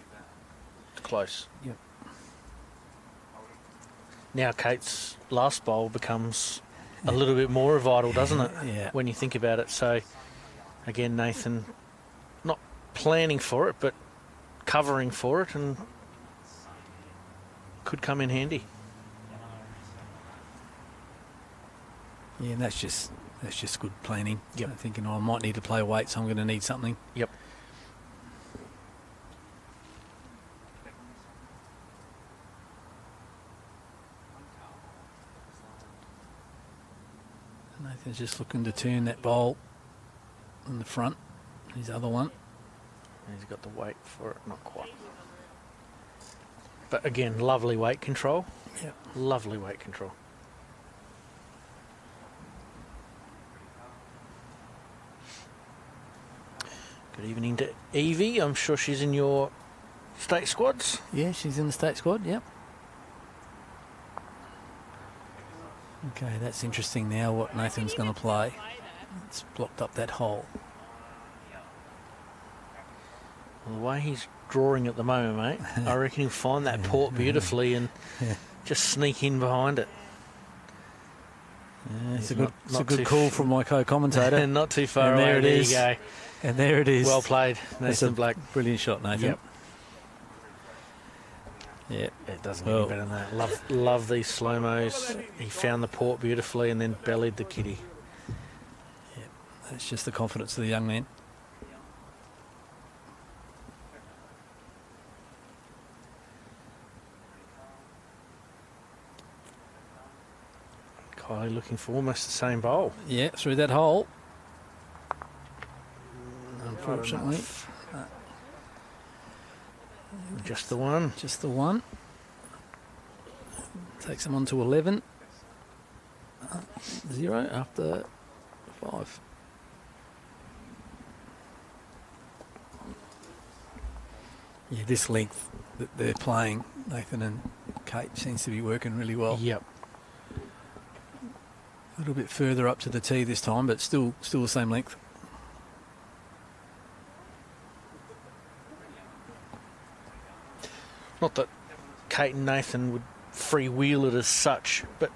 [SPEAKER 1] Close.
[SPEAKER 2] Yep.
[SPEAKER 1] Now Kate's last bowl becomes a little bit more vital, doesn't it?
[SPEAKER 2] Yeah.
[SPEAKER 1] When you think about it. So, again, Nathan not planning for it, but covering for it, and could come in handy.
[SPEAKER 2] Yeah, and that's just good planning.
[SPEAKER 1] Yep.
[SPEAKER 2] Thinking, I might need to play weight, so I'm going to need something.
[SPEAKER 1] Yep.
[SPEAKER 2] Nathan's just looking to turn that bowl in the front. His other one.
[SPEAKER 1] He's got the weight for it, not quite. But again, lovely weight control.
[SPEAKER 2] Yep.
[SPEAKER 1] Lovely weight control. Good evening to Evie. I'm sure she's in your state squads.
[SPEAKER 2] Yeah, she's in the state squad, yep. Okay, that's interesting now what Nathan's going to play. It's blocked up that hole.
[SPEAKER 1] Well, the way he's drawing at the moment, mate, I reckon he'll find that port beautifully and just sneak in behind it.
[SPEAKER 2] Yeah, it's
[SPEAKER 1] He's
[SPEAKER 2] a good call from my co-commentator.
[SPEAKER 1] And not too far
[SPEAKER 2] And
[SPEAKER 1] away.
[SPEAKER 2] there it is.
[SPEAKER 1] You go.
[SPEAKER 2] And there it is.
[SPEAKER 1] Well played,
[SPEAKER 2] That's a
[SPEAKER 1] Nathan Black.
[SPEAKER 2] brilliant shot, Nathan.
[SPEAKER 1] Yep.
[SPEAKER 2] Yeah.
[SPEAKER 1] It doesn't get
[SPEAKER 2] Well-
[SPEAKER 1] any better than that. Love these slow-mos. He found the port beautifully and then bellied the kitty.
[SPEAKER 2] That's just the confidence of the young man.
[SPEAKER 1] Kylie looking for almost the same bowl.
[SPEAKER 2] Yeah, through that hole. Unfortunately,
[SPEAKER 1] Just the one.
[SPEAKER 2] just the one. Takes them on to 11. 0 after 5. Yeah, this length that they're playing, Nathan and Kate, seems to be working really well.
[SPEAKER 1] Yep.
[SPEAKER 2] A little bit further up to the tee this time, but still the same length.
[SPEAKER 1] Not that Kate and Nathan would freewheel it as such, but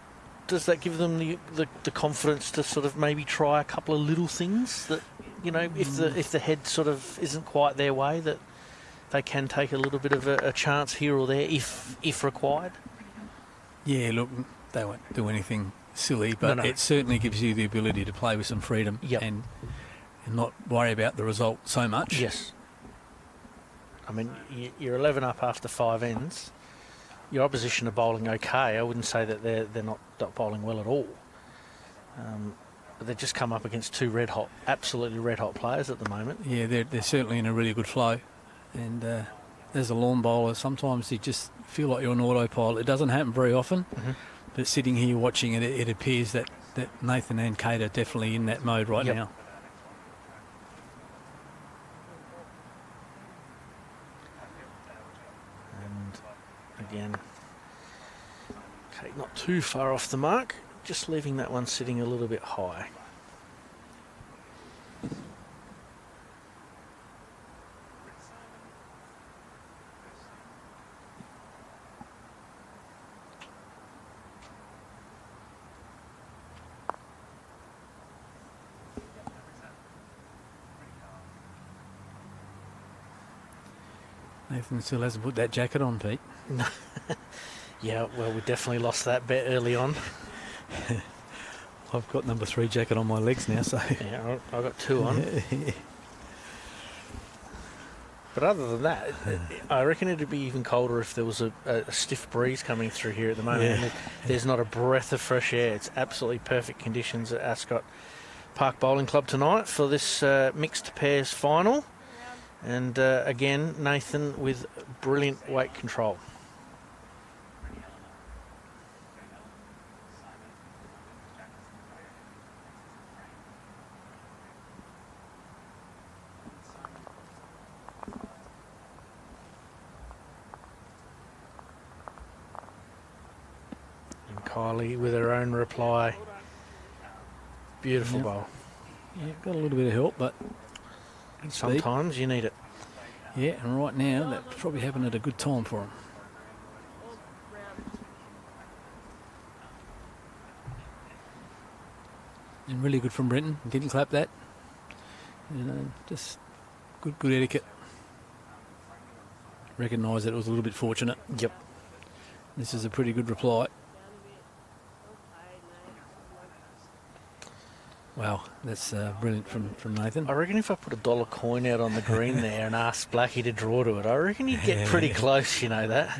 [SPEAKER 1] does that give them the confidence to sort of maybe try a couple of little things that, you know, if the head sort of isn't quite their way, that they can take a little bit of a chance here or there if required?
[SPEAKER 2] Yeah, look, they won't do anything silly, but
[SPEAKER 1] No.
[SPEAKER 2] it certainly gives you the ability to play with some freedom
[SPEAKER 1] Yep.
[SPEAKER 2] and not worry about the result so much.
[SPEAKER 1] Yes. I mean, you're 11 up after 5 ends. Your opposition are bowling okay. I wouldn't say that they're not bowling well at all. But they've just come up against two absolutely red hot players at the moment.
[SPEAKER 2] Yeah, they're certainly in a really good flow. And as a lawn bowler, sometimes you just feel like you're on autopilot. It doesn't happen very often, but sitting here watching it, it appears that Nathan and Kate are definitely in that mode right
[SPEAKER 1] Yep.
[SPEAKER 2] now.
[SPEAKER 1] And again, Kate not too far off the mark, just leaving that one sitting a little bit high.
[SPEAKER 2] Nathan still hasn't put that jacket on, Pete.
[SPEAKER 1] Yeah, well, we definitely lost that bet early on.
[SPEAKER 2] I've got number 3 jacket on my legs now, so...
[SPEAKER 1] Yeah, I got 2 on. But other than that, I reckon it'd be even colder if there was a stiff breeze coming through here at the moment.
[SPEAKER 2] Yeah.
[SPEAKER 1] And there's not a breath of fresh air. It's absolutely perfect conditions at Ascot Park Bowling Club tonight for this mixed pairs final. And again, Nathan with brilliant weight control. And Kylie with her own reply. Beautiful
[SPEAKER 2] Yep.
[SPEAKER 1] bowl.
[SPEAKER 2] Yeah, got a little bit of help, but... speed.
[SPEAKER 1] Sometimes you need it.
[SPEAKER 2] Yeah, and right now, that's probably happened at a good time for him. And really good from Brenton. Didn't clap that. You know, just good etiquette. Recognised that it was a little bit fortunate.
[SPEAKER 1] Yep.
[SPEAKER 2] This is a pretty good reply. Wow, that's brilliant from Nathan.
[SPEAKER 1] I reckon if I put $1 coin out on the green there and asked Blackie to draw to it, I reckon he'd get pretty close, you know that.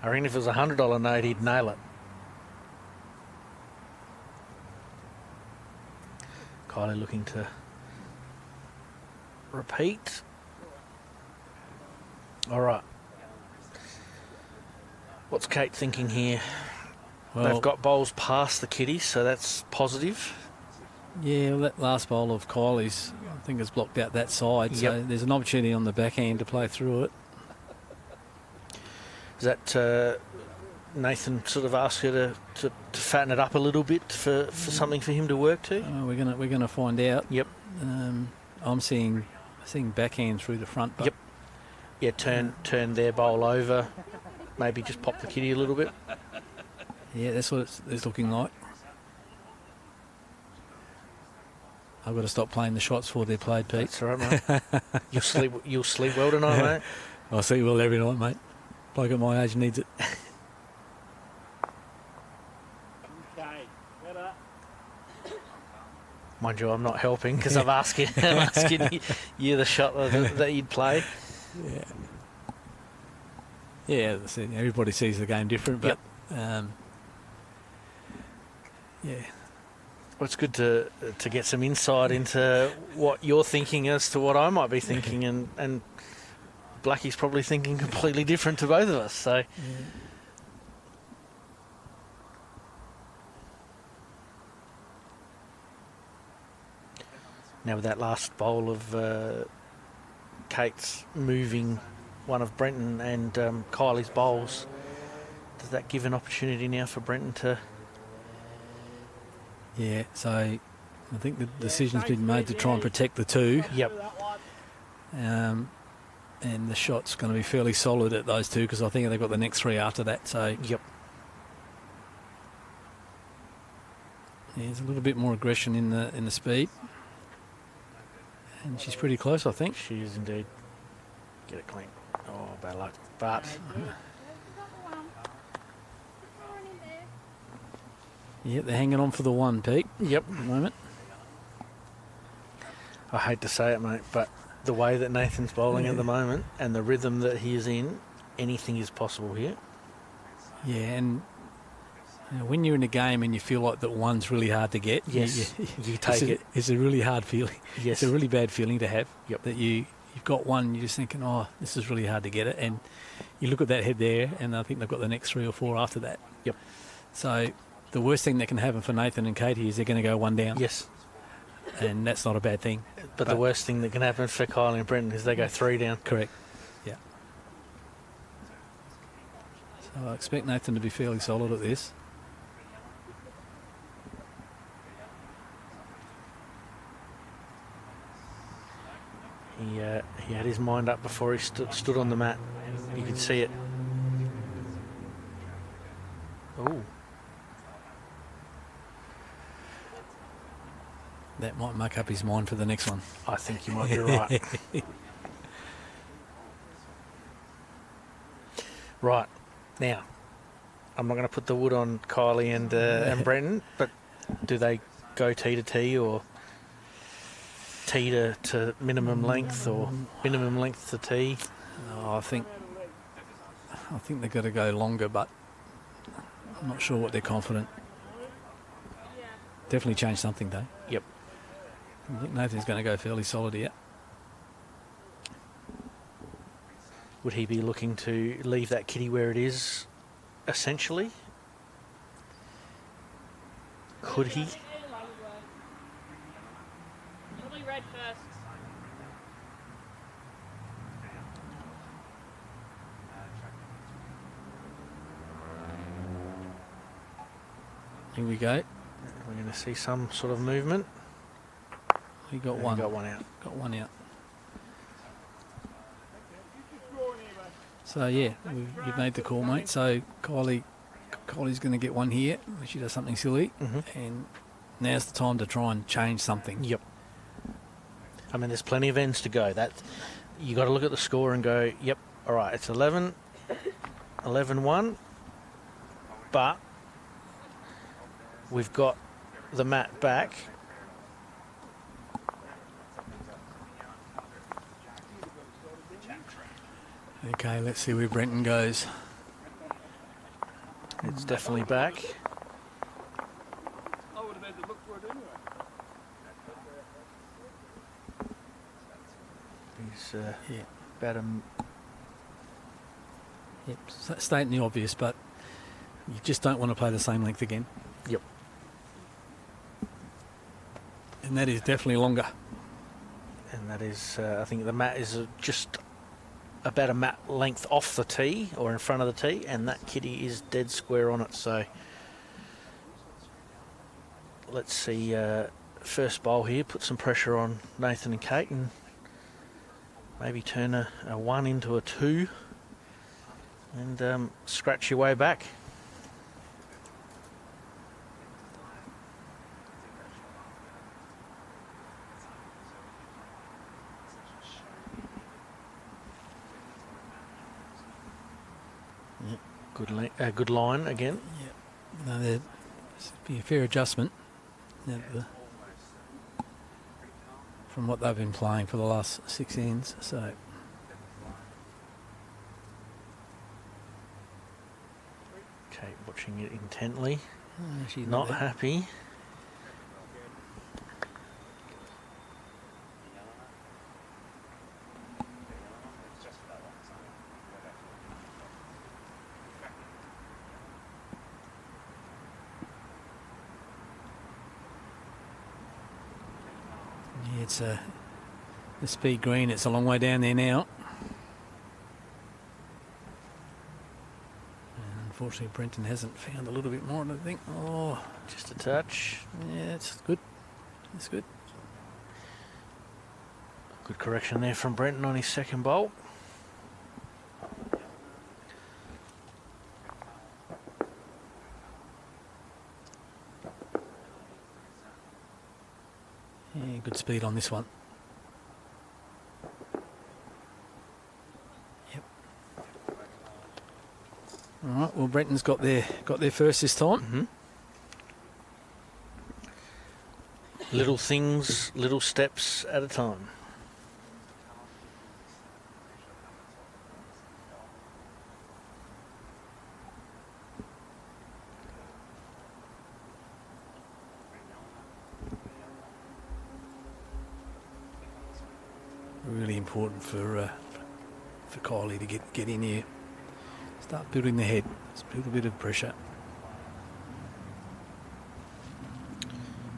[SPEAKER 1] I reckon if it was a $100 note, he'd nail it. Kylie looking to repeat. All right. What's Kate thinking here?
[SPEAKER 2] Well,
[SPEAKER 1] They've got bowls past the kiddies, so that's positive.
[SPEAKER 2] yeah, that last bowl of Kylie's, I think, has blocked out that side. So
[SPEAKER 1] Yep.
[SPEAKER 2] there's an opportunity on the backhand to play through it.
[SPEAKER 1] Is that Nathan sort of asked her to fatten it up a little bit for something for him to work to?
[SPEAKER 2] We're gonna find out.
[SPEAKER 1] Yep.
[SPEAKER 2] I'm seeing backhand through the front. But
[SPEAKER 1] Yep. Yeah, turn their bowl over. Maybe just pop the kitty a little bit.
[SPEAKER 2] Yeah, that's what it's looking like. I've got to stop playing the shots before they're played, Pete.
[SPEAKER 1] That's all right, mate. You'll sleep well tonight, mate.
[SPEAKER 2] I see well every night, mate. Bloke at my age needs it.
[SPEAKER 3] Okay, better.
[SPEAKER 1] Mind you, I'm not helping because I'm asking you the shot that you'd play.
[SPEAKER 2] Yeah. Yeah, that's it. Everybody sees the game different, but yeah.
[SPEAKER 1] Well, it's good to get some insight into what you're thinking as to what I might be thinking, and Blackie's probably thinking completely different to both of us. So, now with that last bowl of Kate's moving one of Brenton and Kylie's bowls, does that give an opportunity now for Brenton to?
[SPEAKER 2] Yeah, so I think the decision's been made to try and protect the two.
[SPEAKER 1] Yep.
[SPEAKER 2] And the shot's going to be fairly solid at those two because I think they've got the next three after that. So
[SPEAKER 1] Yep.
[SPEAKER 2] yeah, there's a little bit more aggression in the speed, and she's pretty close, I think.
[SPEAKER 1] She is indeed. Get it clean. Oh, bad luck. But
[SPEAKER 2] Yeah, they're hanging on for the one, Pete,
[SPEAKER 1] yep.
[SPEAKER 2] at the moment.
[SPEAKER 1] I hate to say it, mate, but the way that Nathan's bowling at the moment and the rhythm that he is in, anything is possible here.
[SPEAKER 2] Yeah, and when you're in a game and you feel like that one's really hard to get,
[SPEAKER 1] Yes, you take it.
[SPEAKER 2] It's a really hard feeling.
[SPEAKER 1] Yes.
[SPEAKER 2] It's a really bad feeling to have.
[SPEAKER 1] Yep.
[SPEAKER 2] That you've got one, you're just thinking, oh, this is really hard to get it, and you look at that head there, and I think they've got the next three or four after that.
[SPEAKER 1] Yep.
[SPEAKER 2] So the worst thing that can happen for Nathan and Katie is they're going to go one down.
[SPEAKER 1] Yes.
[SPEAKER 2] And that's not a bad thing.
[SPEAKER 1] But the worst thing that can happen for Kylie and Brenton is they go three down.
[SPEAKER 2] Correct. Yeah. So I expect Nathan to be fairly solid at this.
[SPEAKER 1] He had his mind up before he stood on the mat. You could see it. Oh,
[SPEAKER 2] That might make up his mind for the next one.
[SPEAKER 1] I think you might be right. Right. Now, I'm not going to put the wood on Kylie and Brenton, but do they go tee to tee or tee to minimum length or minimum length to tee?
[SPEAKER 2] Oh, I think they've got to go longer, but I'm not sure what they're confident. Definitely change something, though.
[SPEAKER 1] Yep.
[SPEAKER 2] I think Nathan's going to go fairly solid here.
[SPEAKER 1] Would he be looking to leave that kitty where it is, essentially? Could he?
[SPEAKER 4] Probably red first.
[SPEAKER 2] Here we go.
[SPEAKER 1] We're going to see some sort of movement.
[SPEAKER 2] He got
[SPEAKER 1] And
[SPEAKER 2] one.
[SPEAKER 1] Got one out.
[SPEAKER 2] Got one out. So yeah, you've made the call, mate. So Kylie's going to get one here. She does something silly, and now's the time to try and change something.
[SPEAKER 1] Yep. I mean, there's plenty of ends to go. That you got to look at the score and go, yep, all right, it's 11-1, but we've got the mat back.
[SPEAKER 2] Okay, let's see where Brenton goes.
[SPEAKER 1] It's definitely back.
[SPEAKER 3] I would have had to look for it anyway.
[SPEAKER 1] He's
[SPEAKER 2] Yeah.
[SPEAKER 1] about
[SPEAKER 2] Yep, stating the obvious, but you just don't want to play the same length again.
[SPEAKER 1] Yep.
[SPEAKER 2] And that is definitely longer.
[SPEAKER 1] And that is, I think the mat is just about a mat length off the tee or in front of the tee, and that kitty is dead square on it. So let's see, first bowl here, put some pressure on Nathan and Kate and maybe turn a 1 into a 2 and scratch your way back. Good line again.
[SPEAKER 2] No, there'd be a fair adjustment from what they've been playing for the last 6 ends. So
[SPEAKER 1] Kate watching it intently.
[SPEAKER 2] she's
[SPEAKER 1] Not
[SPEAKER 2] there.
[SPEAKER 1] happy.
[SPEAKER 2] Yeah, it's the speed green. It's a long way down there now. And unfortunately, Brenton hasn't found a little bit more, I think. Oh,
[SPEAKER 1] Just a touch.
[SPEAKER 2] yeah, it's good. It's good.
[SPEAKER 1] Good correction there from Brenton on his second bowl.
[SPEAKER 2] Yeah, good speed on this one. Yep. All right. Well, Brenton's got their first this time.
[SPEAKER 1] Little things, little steps at a time.
[SPEAKER 2] Really important for Kylie to get in here, start building the head, just build a bit of pressure.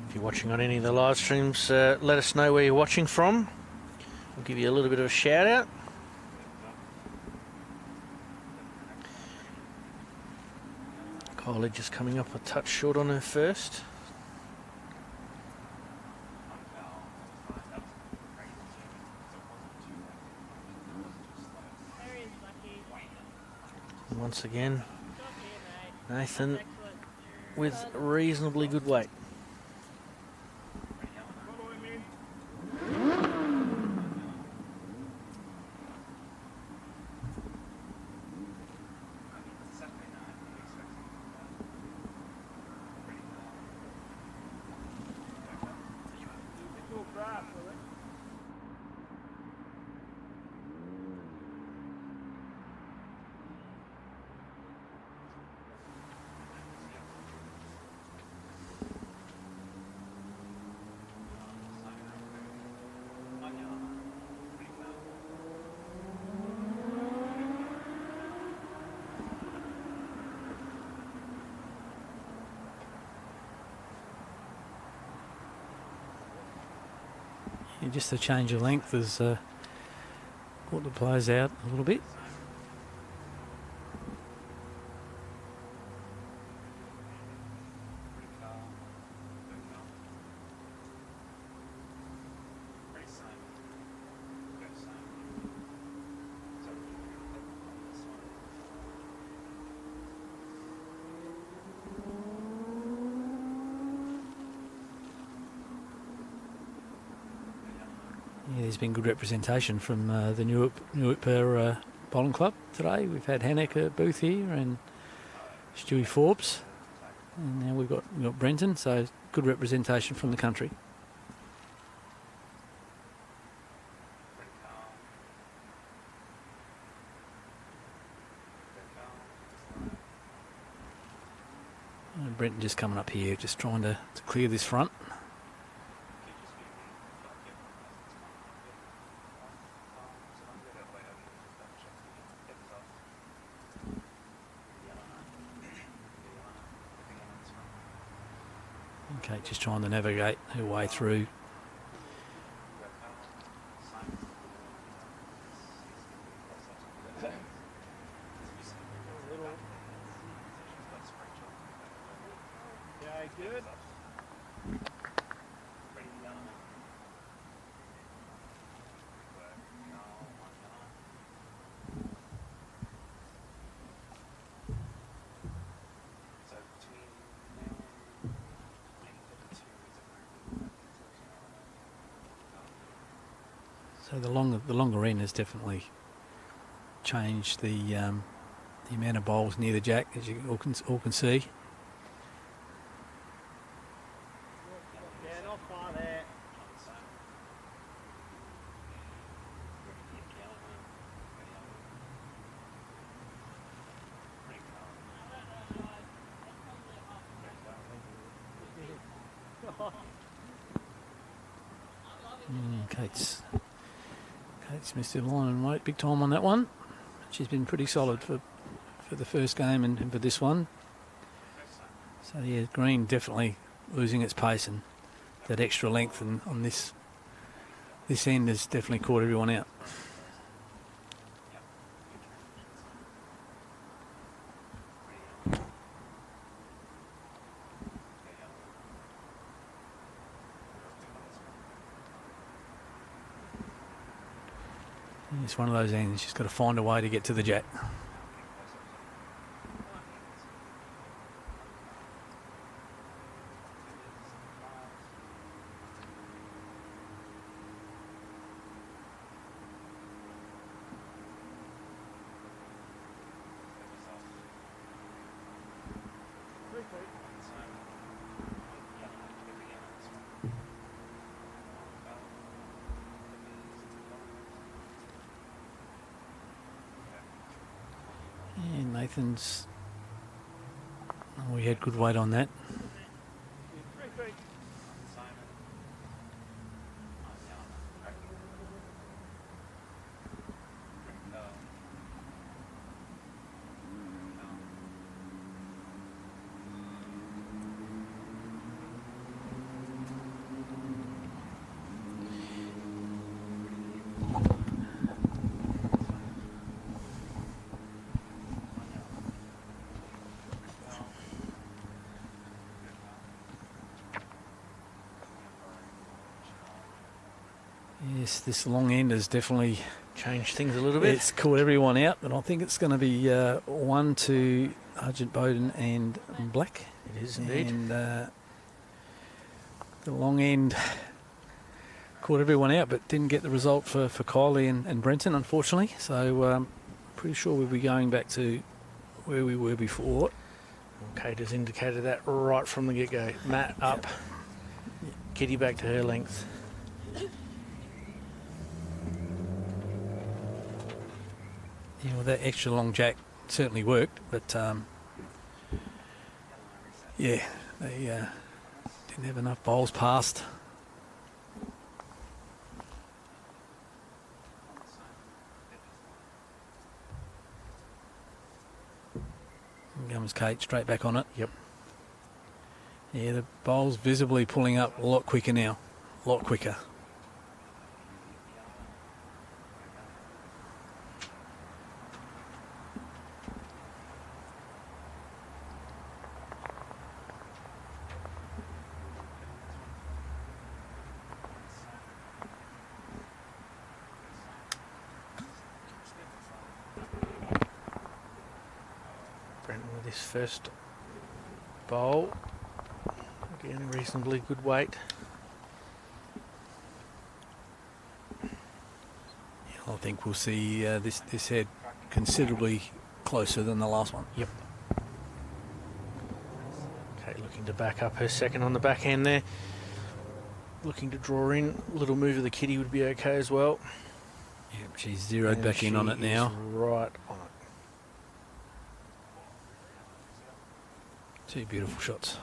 [SPEAKER 1] If you're watching on any of the live streams, let us know where you're watching from. We'll give you a little bit of a shout out. Kylie just coming up a touch short on her first. And once again, Nathan with reasonably good weight.
[SPEAKER 2] Yeah, just a change of length has brought the players out a little bit. Yeah, there's been good representation from the Newipa Bowling Club today. We've had Haneke Booth here and Stewie Forbes, and now we've got Brenton. So good representation from the country. And Brenton just coming up here, just trying to clear this front. Kate just trying to navigate her way through.
[SPEAKER 3] Okay, good.
[SPEAKER 2] So the longer end has definitely changed the amount of bowls near the jack, as you all can see.
[SPEAKER 3] Yeah, not far there.
[SPEAKER 2] Kate's missed her line and weight big time on that one. She's been pretty solid for the first game and for this one. So yeah, green definitely losing its pace, and that extra length and on this end has definitely caught everyone out. It's one of those ends, she's got to find a way to get to the jack. And Nathan's, we had good weight on that. Yes, this long end has definitely
[SPEAKER 1] Change things a little bit.
[SPEAKER 2] it's caught everyone out, but I think it's going to be 1 to Argent Bowden and Black.
[SPEAKER 1] It is indeed.
[SPEAKER 2] And the long end caught everyone out, but didn't get the result for Kylie and Brenton, unfortunately. So pretty sure we'll be going back to where we were before.
[SPEAKER 1] Kate has indicated that right from the get-go. Matt up. Kitty back to her length.
[SPEAKER 2] Yeah, well, that extra long jack certainly worked, but yeah, they didn't have enough bowls past. And comes Kate straight back on it.
[SPEAKER 1] Yep.
[SPEAKER 2] Yeah, the bowl's visibly pulling up a lot quicker now, a lot quicker.
[SPEAKER 1] Brenton with his first bowl. Again, reasonably good weight.
[SPEAKER 2] I think we'll see this head considerably closer than the last one.
[SPEAKER 1] Yep. Kate looking to back up her second on the back end there. Looking to draw in. A little move of the kitty would be okay as well.
[SPEAKER 2] Yep, she's zeroed
[SPEAKER 1] And
[SPEAKER 2] back in on it
[SPEAKER 1] she
[SPEAKER 2] now.
[SPEAKER 1] is right on it.
[SPEAKER 2] Two beautiful shots.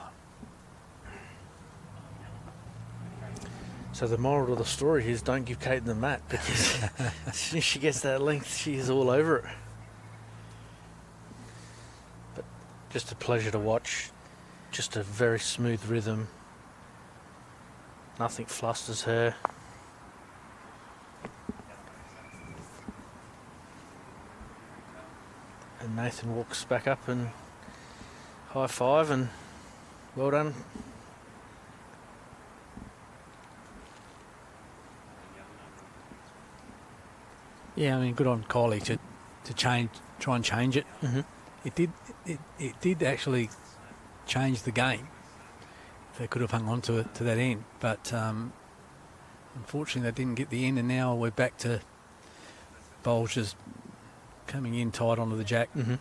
[SPEAKER 1] So the moral of the story is don't give Kate the mat, because as soon as she gets that length, she is all over it. But just a pleasure to watch. Just a very smooth rhythm. Nothing flusters her. And Nathan walks back up and high five and well done.
[SPEAKER 2] Yeah, I mean, good on Kylie to try and change it.
[SPEAKER 1] Mhm.
[SPEAKER 2] It did actually change the game. They could have hung on to it to that end, but unfortunately they didn't get the end, and now we're back to Bowles just coming in tight onto the jack.
[SPEAKER 1] Mm-hmm.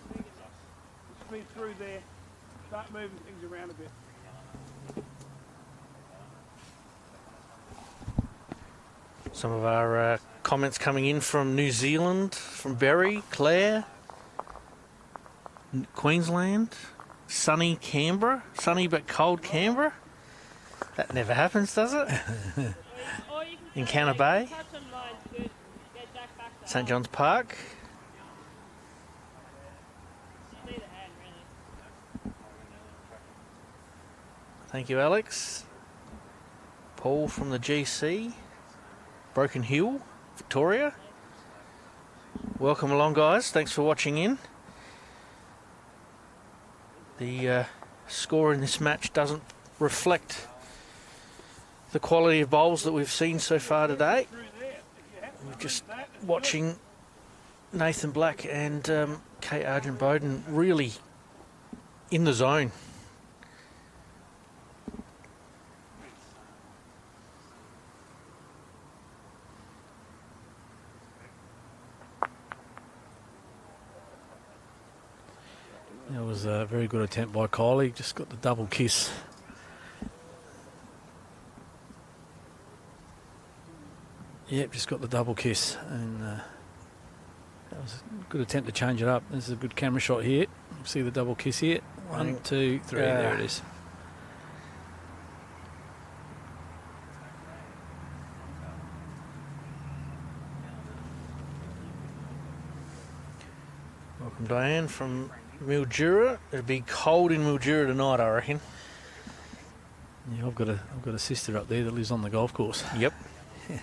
[SPEAKER 3] Speed through there. Start moving things around a bit.
[SPEAKER 1] Some of our comments coming in from New Zealand, from Berry, Claire, Queensland, sunny Canberra, sunny but cold Canberra. That never happens, does it? In Canna Bay, St John's Park. Thank you, Alex. Paul from the GC. Broken Hill, Victoria. Welcome along, guys. Thanks for watching in. The score in this match doesn't reflect the quality of bowls that we've seen so far today. We're just watching Nathan Black and Kate Argent-Bowden really in the zone.
[SPEAKER 2] That was a very good attempt by Kylie. Just got the double kiss. Yep, just got the double kiss, and that was a good attempt to change it up. This is a good camera shot here. See the double kiss here. 1, 2, 3. There it is.
[SPEAKER 1] Welcome, Diane, from Mildura. It'll be cold in Mildura tonight, I reckon.
[SPEAKER 2] Yeah, I've got a sister up there that lives on the golf course.
[SPEAKER 1] Yep.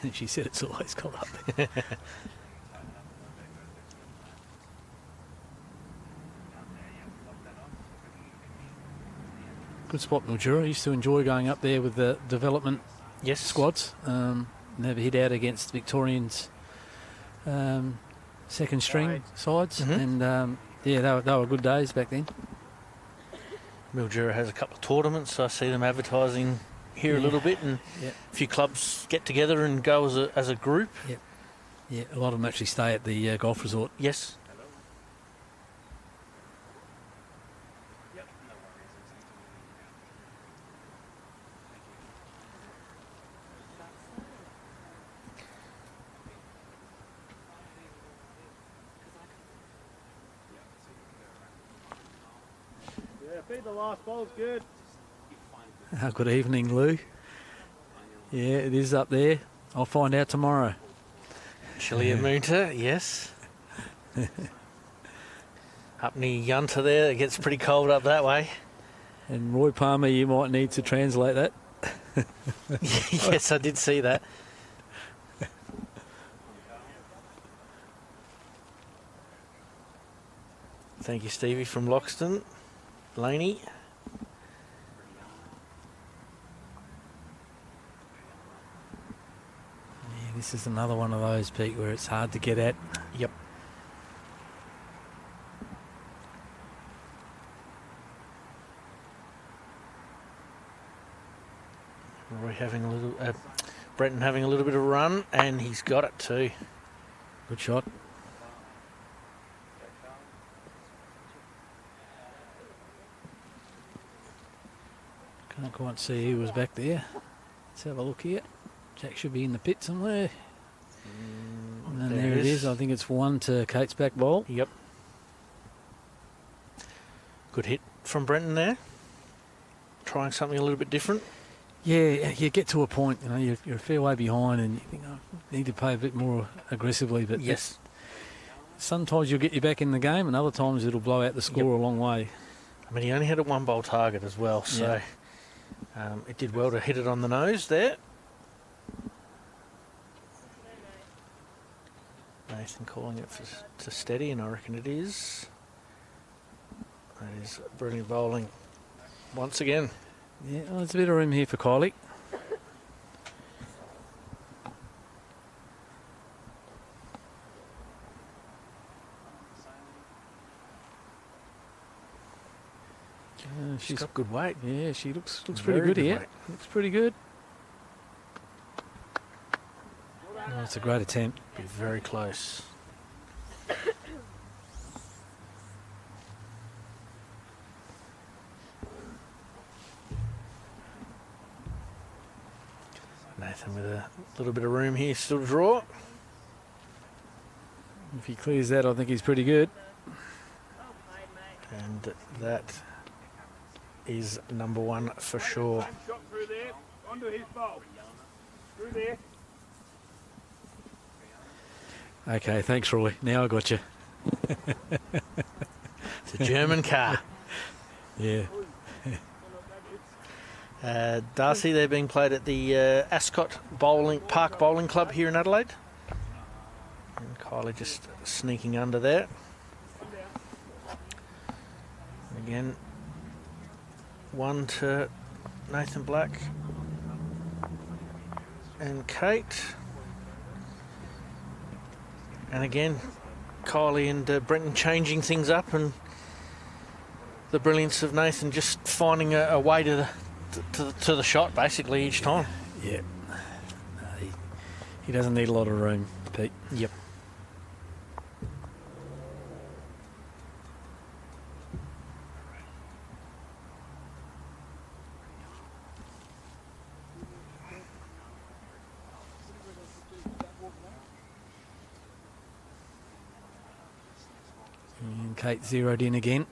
[SPEAKER 2] And she said it's always cold up there. Good spot, Mildura. I used to enjoy going up there with the development squads. Never hit out against Victorians' second string sides.
[SPEAKER 1] Mm-hmm.
[SPEAKER 2] And yeah, they were good days back then.
[SPEAKER 1] Mildura has a couple of tournaments, so I see them advertising here a little bit, and a few clubs get together and go as a group.
[SPEAKER 2] Yeah, a lot of them actually stay at the golf resort.
[SPEAKER 1] Yes.
[SPEAKER 3] Yeah, feed the last bowl's good.
[SPEAKER 2] Good evening, Lou. Yeah, it is up there. I'll find out tomorrow.
[SPEAKER 1] Chilia Moonta, yes. Up near Yunta there, it gets pretty cold up that way.
[SPEAKER 2] And Roy Palmer, you might need to translate that.
[SPEAKER 1] Yes, I did see that. Thank you, Stevie from Loxton. Laney.
[SPEAKER 2] Yeah, this is another one of those, Pete, where it's hard to get at.
[SPEAKER 1] Yep. Roy having a little, Brenton having a little bit of run, and he's got it too.
[SPEAKER 2] Good shot. Can't quite see who was back there. Let's have a look here. Jack should be in the pit somewhere. And there it is. I think it's 1 to Kate's back bowl.
[SPEAKER 1] Yep. Good hit from Brenton there. Trying something a little bit different.
[SPEAKER 2] Yeah, you get to a point, you know, you're a fair way behind and you think, oh, need to play a bit more aggressively. But
[SPEAKER 1] yes,
[SPEAKER 2] sometimes you'll get you back in the game and other times it'll blow out the score a long way.
[SPEAKER 1] I mean, he only had a 1 bowl target as well, so it did well to hit it on the nose there. Nathan calling it to steady, and I reckon it is. That is brilliant bowling once again.
[SPEAKER 2] Yeah, well, there's a bit of room here for Kylie.
[SPEAKER 1] She's got good weight.
[SPEAKER 2] Yeah, she looks pretty
[SPEAKER 1] Very
[SPEAKER 2] good
[SPEAKER 1] good
[SPEAKER 2] here.
[SPEAKER 1] weight.
[SPEAKER 2] Looks pretty good. Oh, it's a great attempt.
[SPEAKER 1] Be very close. Nathan with a little bit of room here still to draw.
[SPEAKER 2] If he clears that, I think he's pretty good.
[SPEAKER 1] And that is number one for sure.
[SPEAKER 3] Shot through there, onto his bowl. Through there.
[SPEAKER 2] Okay, thanks, Roy. Now I got you.
[SPEAKER 1] It's a German car.
[SPEAKER 2] Yeah.
[SPEAKER 1] Darcy, they're being played at the Ascot Park Bowling Club here in Adelaide. And Kylie just sneaking under there. Again, one to Nathan Black and Kate. And again, Kylie and Brenton changing things up, and the brilliance of Nathan just finding a way to the shot basically each time.
[SPEAKER 2] Yeah. He doesn't need a lot of room, Pete.
[SPEAKER 1] Yep.
[SPEAKER 2] And Kate zeroed in again.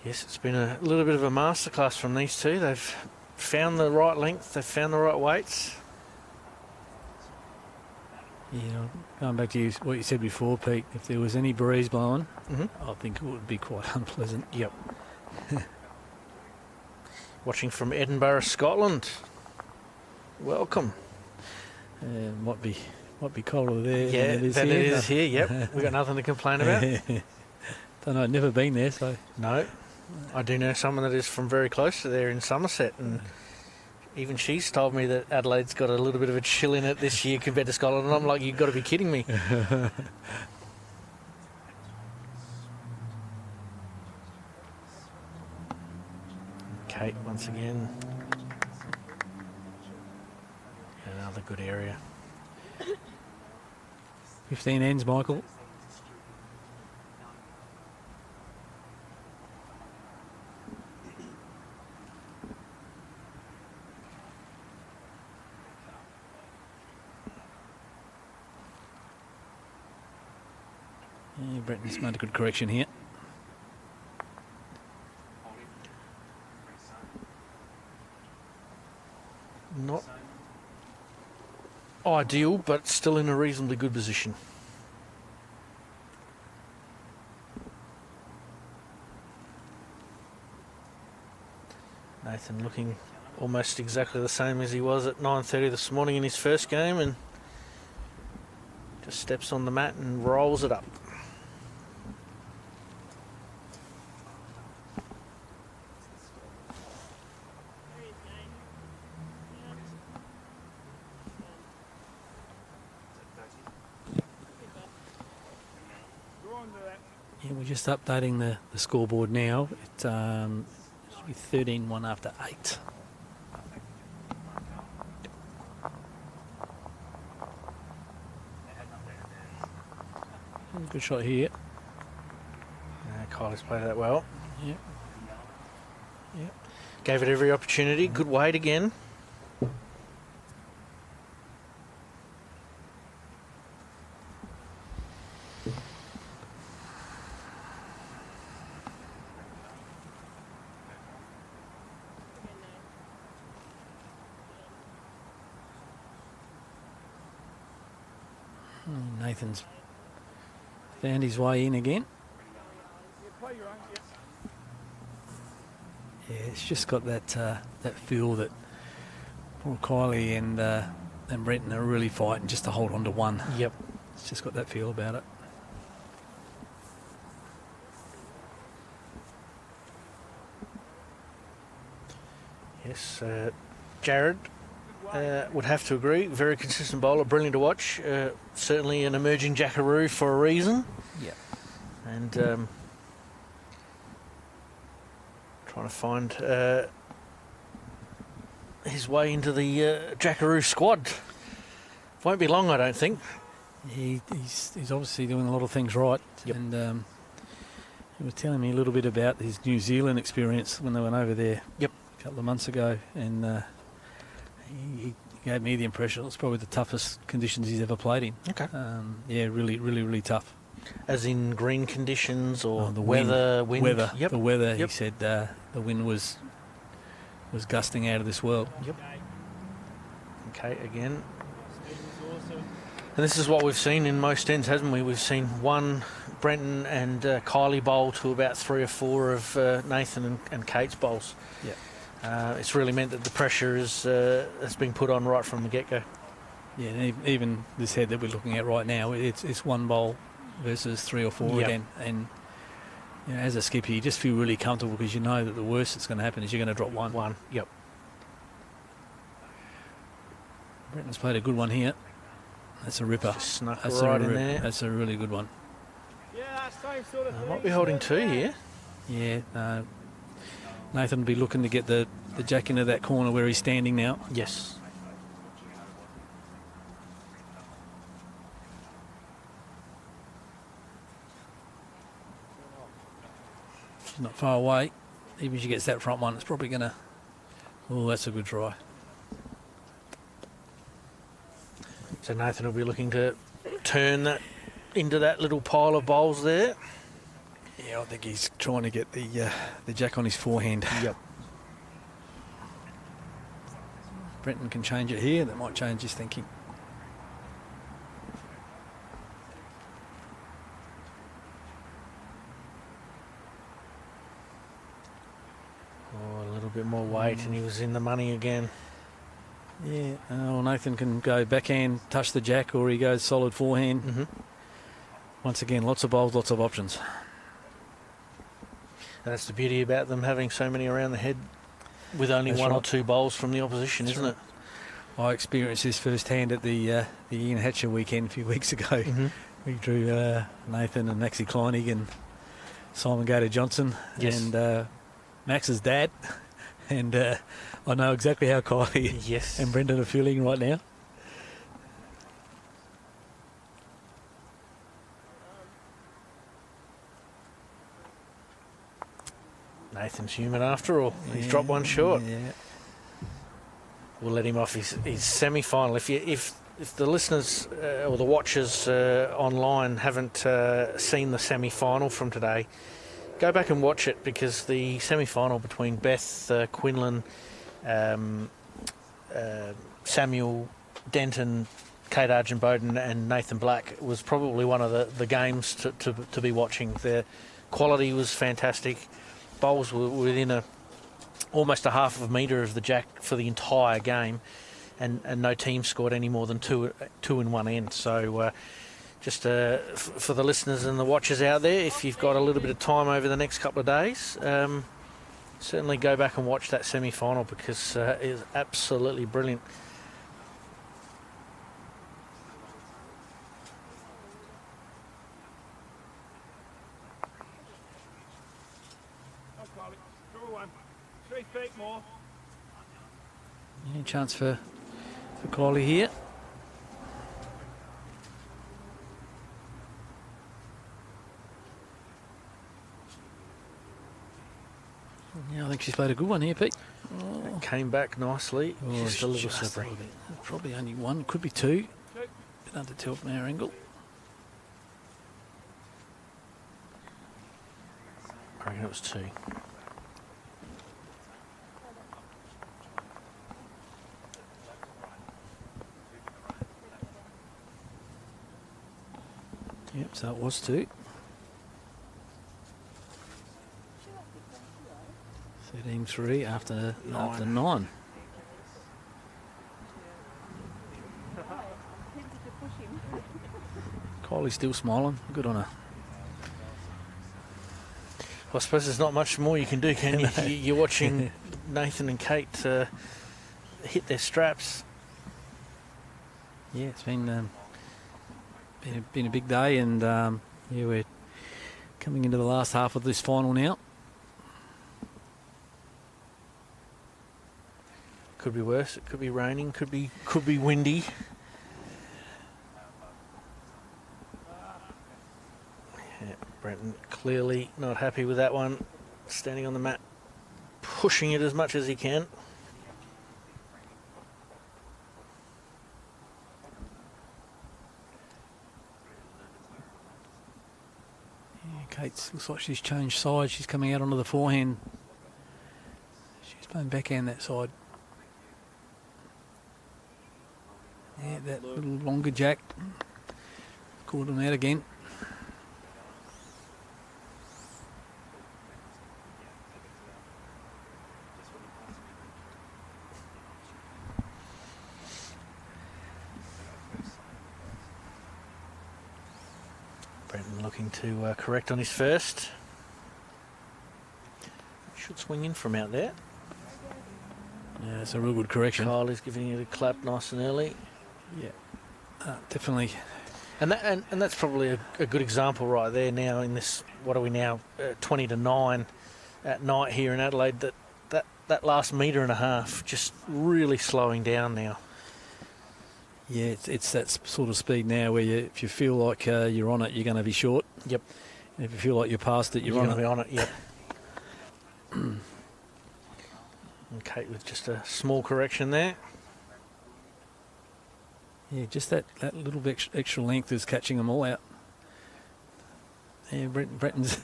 [SPEAKER 1] Yes, it's been a little bit of a masterclass from these two. They've found the right length, they've found the right weights.
[SPEAKER 2] Yeah, going back to what you said before, Pete, if there was any breeze blowing,
[SPEAKER 1] Mm-hmm.
[SPEAKER 2] I think it would be quite unpleasant.
[SPEAKER 1] Yep. Watching from Edinburgh, Scotland. Welcome.
[SPEAKER 2] Might be colder there
[SPEAKER 1] Yeah,
[SPEAKER 2] than
[SPEAKER 1] than
[SPEAKER 2] it
[SPEAKER 1] it
[SPEAKER 2] is
[SPEAKER 1] is here. Yep, we've got nothing to complain about.
[SPEAKER 2] Don't know, never been there, so
[SPEAKER 1] No, I do know someone that is from very close to there in Somerset, and even she's told me that Adelaide's got a little bit of a chill in it this year compared to Scotland, and I'm like, you've got to be kidding me. Kate once again. Another good area.
[SPEAKER 2] 15 ends, Michael. Yeah, Brenton's made a good correction here.
[SPEAKER 1] Not ideal, but still in a reasonably good position. Nathan looking almost exactly the same as he was at 9:30 this morning in his first game, and just steps on the mat and rolls it up.
[SPEAKER 2] Yeah, we're just updating the scoreboard now. It should be 13-1 after 8. Good shot here.
[SPEAKER 1] Kylie's played that well.
[SPEAKER 2] Yep. Yep.
[SPEAKER 1] Gave it every opportunity. Good weight again.
[SPEAKER 2] Nathan's found his way in again. Yeah, it's just got that that feel that poor Kylie and and Brenton are really fighting just to hold on to one.
[SPEAKER 1] Yep.
[SPEAKER 2] It's just got that feel about it.
[SPEAKER 1] Yes, Jared would have to agree. Very consistent bowler, brilliant to watch. Certainly an emerging Jackaroo for a reason.
[SPEAKER 2] Yeah.
[SPEAKER 1] And trying to find his way into the Jackaroo squad. Won't be long, I don't think.
[SPEAKER 2] He's obviously doing a lot of things right.
[SPEAKER 1] Yep.
[SPEAKER 2] And he was telling me a little bit about his New Zealand experience when they went over there.
[SPEAKER 1] Yep.
[SPEAKER 2] A couple of months ago, and he gave me the impression it was probably the toughest conditions he's ever played in.
[SPEAKER 1] Okay.
[SPEAKER 2] Yeah, really, really, really tough.
[SPEAKER 1] As in green conditions or
[SPEAKER 2] the
[SPEAKER 1] wind?
[SPEAKER 2] Weather.
[SPEAKER 1] Yep.
[SPEAKER 2] The weather.
[SPEAKER 1] Yep.
[SPEAKER 2] He said the wind was gusting out of this world.
[SPEAKER 1] Yep. Okay, again. And this is what we've seen in most ends, hasn't we? We've seen one Brenton and Kylie bowl to about 3 or 4 of Nathan and Kate's bowls.
[SPEAKER 2] Yeah.
[SPEAKER 1] It's really meant that the pressure has been put on right from the get-go.
[SPEAKER 2] Yeah, and even this head that we're looking at right now, it's one bowl versus 3 or 4
[SPEAKER 1] Yep.
[SPEAKER 2] again. And you know, as a skipper, you just feel really comfortable because you know that the worst that's going to happen is you're going to drop one.
[SPEAKER 1] One, yep.
[SPEAKER 2] Brenton's played a good one here. That's a ripper.
[SPEAKER 1] Just snuck
[SPEAKER 2] That's
[SPEAKER 1] right
[SPEAKER 2] a
[SPEAKER 1] in there.
[SPEAKER 2] That's a really good one.
[SPEAKER 3] Yeah, that same sort of thing.
[SPEAKER 1] Might be holding 2 here.
[SPEAKER 2] Yeah, Nathan will be looking to get the jack into that corner where he's standing now.
[SPEAKER 1] Yes.
[SPEAKER 2] She's not far away. Even if she gets that front one, it's probably going to... Oh, that's a good try.
[SPEAKER 1] So Nathan will be looking to turn that into that little pile of bowls there.
[SPEAKER 2] Yeah, I think he's trying to get the jack on his forehand.
[SPEAKER 1] Yep.
[SPEAKER 2] Brenton can change it here. That might change his thinking.
[SPEAKER 1] Oh, a little bit more weight and he was in the money again.
[SPEAKER 2] Yeah, well, Nathan can go backhand, touch the jack, or he goes solid forehand.
[SPEAKER 1] Mm-hmm.
[SPEAKER 2] Once again, lots of bowls, lots of options.
[SPEAKER 1] And that's the beauty about them having so many around the head with only
[SPEAKER 2] That's
[SPEAKER 1] 1 or
[SPEAKER 2] right.
[SPEAKER 1] 2 bowls from the opposition,
[SPEAKER 2] That's
[SPEAKER 1] isn't
[SPEAKER 2] right. I experienced this firsthand at the Ian Hatcher weekend a few weeks ago.
[SPEAKER 1] it? Mm-hmm.
[SPEAKER 2] We drew Nathan and Maxie Kleinig and Simon Gator Johnson
[SPEAKER 1] Yes.
[SPEAKER 2] and Max's dad. And I know exactly how Kylie
[SPEAKER 1] Yes.
[SPEAKER 2] and Brendan are feeling right now.
[SPEAKER 1] Nathan's human after all. He's dropped one short.
[SPEAKER 2] Yeah.
[SPEAKER 1] We'll let him off his semi-final. If the listeners or the watchers online haven't seen the semi-final from today, go back and watch it, because the semi-final between Beth Quinlan, Samuel Denton, Kate Argent-Bowden and Nathan Black was probably one of the games to be watching. Their quality was fantastic. Bowls were within almost a half of a metre of the jack for the entire game, and no team scored any more than two in one end. So just for the listeners and the watchers out there, if you've got a little bit of time over the next couple of days, certainly go back and watch that semi-final, because it is absolutely brilliant.
[SPEAKER 3] Oh, Carly, draw one. 3 feet more.
[SPEAKER 2] Any chance for Kylie here? Yeah, I think she's played a good one here, Pete. Oh,
[SPEAKER 1] Came back nicely, just a little
[SPEAKER 2] just
[SPEAKER 1] slippery.
[SPEAKER 2] little bit. Probably only one, could be 2. Bit under tilt from our angle.
[SPEAKER 1] I reckon it was 2.
[SPEAKER 2] Yep, so it was 2. 13-3 after 9. Kylie's still smiling. Good on her.
[SPEAKER 1] Well, I suppose there's not much more you can do, can you? You're watching Nathan and Kate hit their straps.
[SPEAKER 2] Yeah, it's been a big day, and yeah, we're coming into the last half of this final now.
[SPEAKER 1] Could be worse. It could be raining. Could be windy. Yeah, Brenton clearly not happy with that one. Standing on the mat, pushing it as much as he can.
[SPEAKER 2] Yeah, Kate looks like she's changed sides. She's coming out onto the forehand. She's playing backhand that side. Yeah, that little longer jack. Caught him out again.
[SPEAKER 1] Brenton looking to correct on his first. Should swing in from out there.
[SPEAKER 2] Yeah, it's a real good correction.
[SPEAKER 1] Kylie's giving it a clap nice and early.
[SPEAKER 2] Yeah, definitely.
[SPEAKER 1] And that's probably a good example right there now in this, what are we now, 20 to 9 at night here in Adelaide, that last metre and a half just really slowing down now.
[SPEAKER 2] Yeah, it's that sort of speed now where if you feel like you're on it, you're going to be short.
[SPEAKER 1] Yep.
[SPEAKER 2] And if you feel like you're past it, you're
[SPEAKER 1] going
[SPEAKER 2] on
[SPEAKER 1] to
[SPEAKER 2] it.
[SPEAKER 1] be on it, yep. And Kate with just a small correction there.
[SPEAKER 2] Yeah, just that little bit extra length is catching them all out. Yeah, Bretton's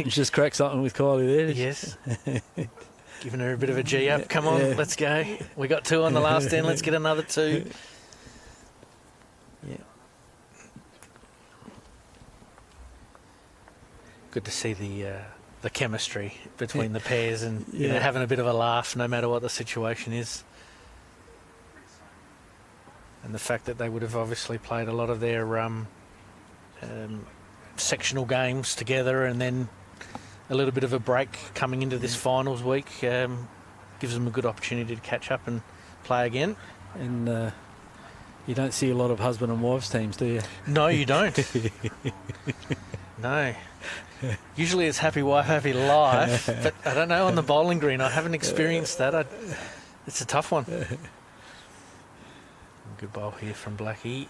[SPEAKER 2] just cracked something with Kylie there.
[SPEAKER 1] Yes. Giving her a bit of a G up. Come on, let's go. We got 2 on the last 10. Let's get another 2.
[SPEAKER 2] Yeah.
[SPEAKER 1] Good to see the chemistry between the pairs and you know, having a bit of a laugh no matter what the situation is. And the fact that they would have obviously played a lot of their sectional games together and then a little bit of a break coming into this finals week gives them a good opportunity to catch up and play again.
[SPEAKER 2] And you don't see a lot of husband and wives teams, do you?
[SPEAKER 1] No, you don't. No. Usually it's happy wife, happy life, but I don't know on the bowling green. I haven't experienced that. It's a tough one. Good bowl here from Blackie.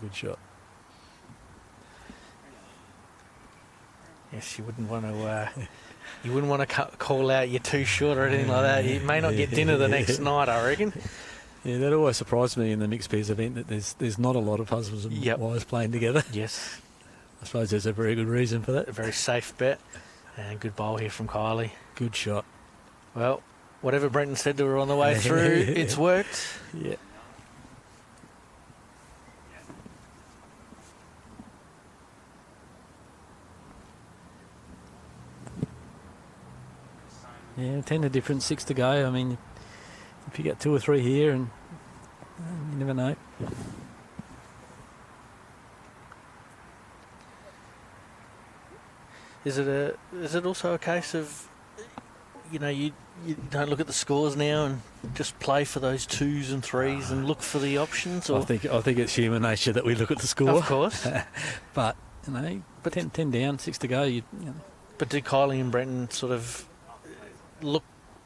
[SPEAKER 2] Good shot.
[SPEAKER 1] Yes, you wouldn't want to call out you're too short or anything like that. You may not get dinner the next night, I reckon.
[SPEAKER 2] Yeah, that always surprised me in the mixed pairs event that there's not a lot of husbands and wives playing together.
[SPEAKER 1] Yes.
[SPEAKER 2] I suppose there's a very good reason for that.
[SPEAKER 1] A very safe bet. And good bowl here from Kylie.
[SPEAKER 2] Good shot.
[SPEAKER 1] Well, whatever Brenton said to her on the way through, it's worked.
[SPEAKER 2] Yeah. Yeah, 10 to difference, 6 to go. I mean, if you get 2 or 3 here, and you never know.
[SPEAKER 1] Is it also a case of, you know, you don't look at the scores now and just play for those 2s and 3s and look for the options? Or?
[SPEAKER 2] I think it's human nature that we look at the score.
[SPEAKER 1] Of course.
[SPEAKER 2] But, you know, 10 down, 6 to go. You know.
[SPEAKER 1] But do Kylie and Brenton sort of look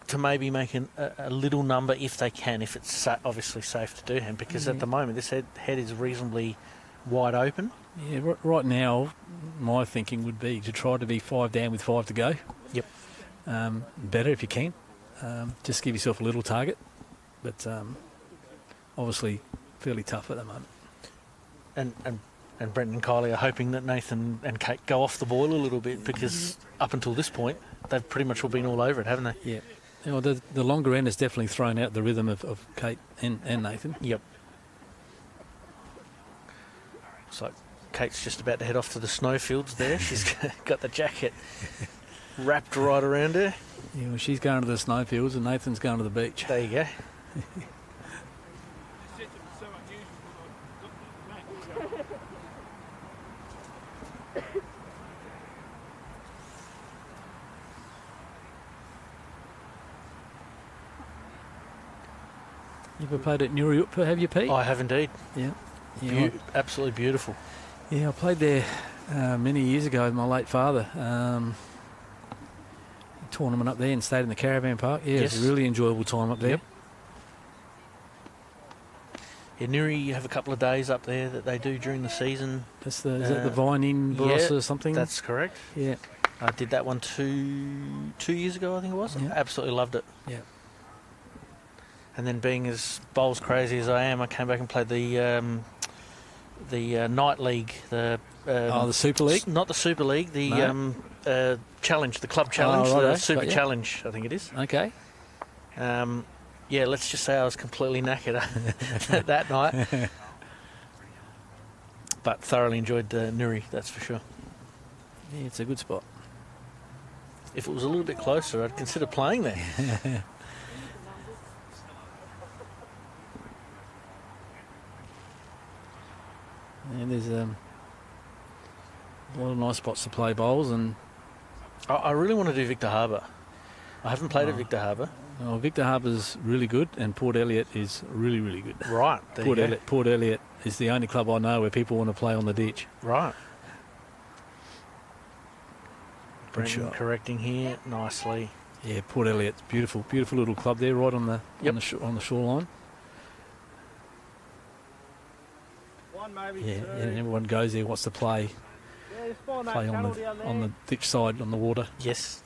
[SPEAKER 1] to maybe make a little number if they can, if it's obviously safe to do him? Because at the moment this head is reasonably wide open.
[SPEAKER 2] Yeah, right now my thinking would be to try to be 5 down with 5 to go.
[SPEAKER 1] Yep.
[SPEAKER 2] Better if you can. Just give yourself a little target. But obviously fairly tough at the moment.
[SPEAKER 1] And Brenton and Kylie are hoping that Nathan and Kate go off the boil a little bit, because up until this point they've pretty much all been all over it, haven't they?
[SPEAKER 2] Yeah. You know, the longer end has definitely thrown out the rhythm of Kate and Nathan.
[SPEAKER 1] Yep. Looks like Kate's just about to head off to the snowfields there. She's got the jacket wrapped right around her.
[SPEAKER 2] Yeah, well, she's going to the snowfields and Nathan's going to the beach.
[SPEAKER 1] There you go.
[SPEAKER 2] You ever played at Nuriupa, have you, Pete?
[SPEAKER 1] I have indeed.
[SPEAKER 2] Yeah. Yeah,
[SPEAKER 1] Absolutely beautiful.
[SPEAKER 2] I played there many years ago with my late father. Tournament up there and stayed in the caravan park. Yeah,
[SPEAKER 1] Yes.
[SPEAKER 2] it was a really enjoyable time up there.
[SPEAKER 1] Yep. Yeah, Nuri, you have a couple of days up there that they do during the season.
[SPEAKER 2] Is that the Vine in Barossa or something?
[SPEAKER 1] That's correct.
[SPEAKER 2] Yeah.
[SPEAKER 1] I did that one two years ago, I think it was.
[SPEAKER 2] Yeah.
[SPEAKER 1] Absolutely loved it.
[SPEAKER 2] Yeah.
[SPEAKER 1] And then being as bowls crazy as I am, I came back and played the night league. The
[SPEAKER 2] Super League?
[SPEAKER 1] Not the Super League. The
[SPEAKER 2] No.
[SPEAKER 1] challenge, the club challenge,
[SPEAKER 2] righto.
[SPEAKER 1] the Super
[SPEAKER 2] Got ya.
[SPEAKER 1] Challenge, I think it is.
[SPEAKER 2] Okay.
[SPEAKER 1] Yeah, let's just say I was completely knackered that night. But thoroughly enjoyed Nuri, that's for sure.
[SPEAKER 2] Yeah, it's a good spot.
[SPEAKER 1] If it was a little bit closer, I'd consider playing there.
[SPEAKER 2] And there's a lot of nice spots to play bowls, and
[SPEAKER 1] I really want to do Victor Harbour. I haven't played at Victor Harbour.
[SPEAKER 2] Victor Harbour's really good, and Port Elliot is really, really good.
[SPEAKER 1] Right. There you go.
[SPEAKER 2] Port Elliot is the only club I know where people want to play on the ditch.
[SPEAKER 1] Right.
[SPEAKER 2] Good
[SPEAKER 1] Brendan
[SPEAKER 2] shot.
[SPEAKER 1] correcting here nicely.
[SPEAKER 2] Yeah, Port Elliot's beautiful, beautiful little club there, right on the
[SPEAKER 1] Yep.
[SPEAKER 2] on the shoreline.
[SPEAKER 3] One, maybe
[SPEAKER 2] Yeah,
[SPEAKER 3] two.
[SPEAKER 2] and everyone goes there, wants to play
[SPEAKER 3] Yeah, just find that
[SPEAKER 2] play
[SPEAKER 3] channel down there.
[SPEAKER 2] on the ditch side on the water.
[SPEAKER 1] Yes.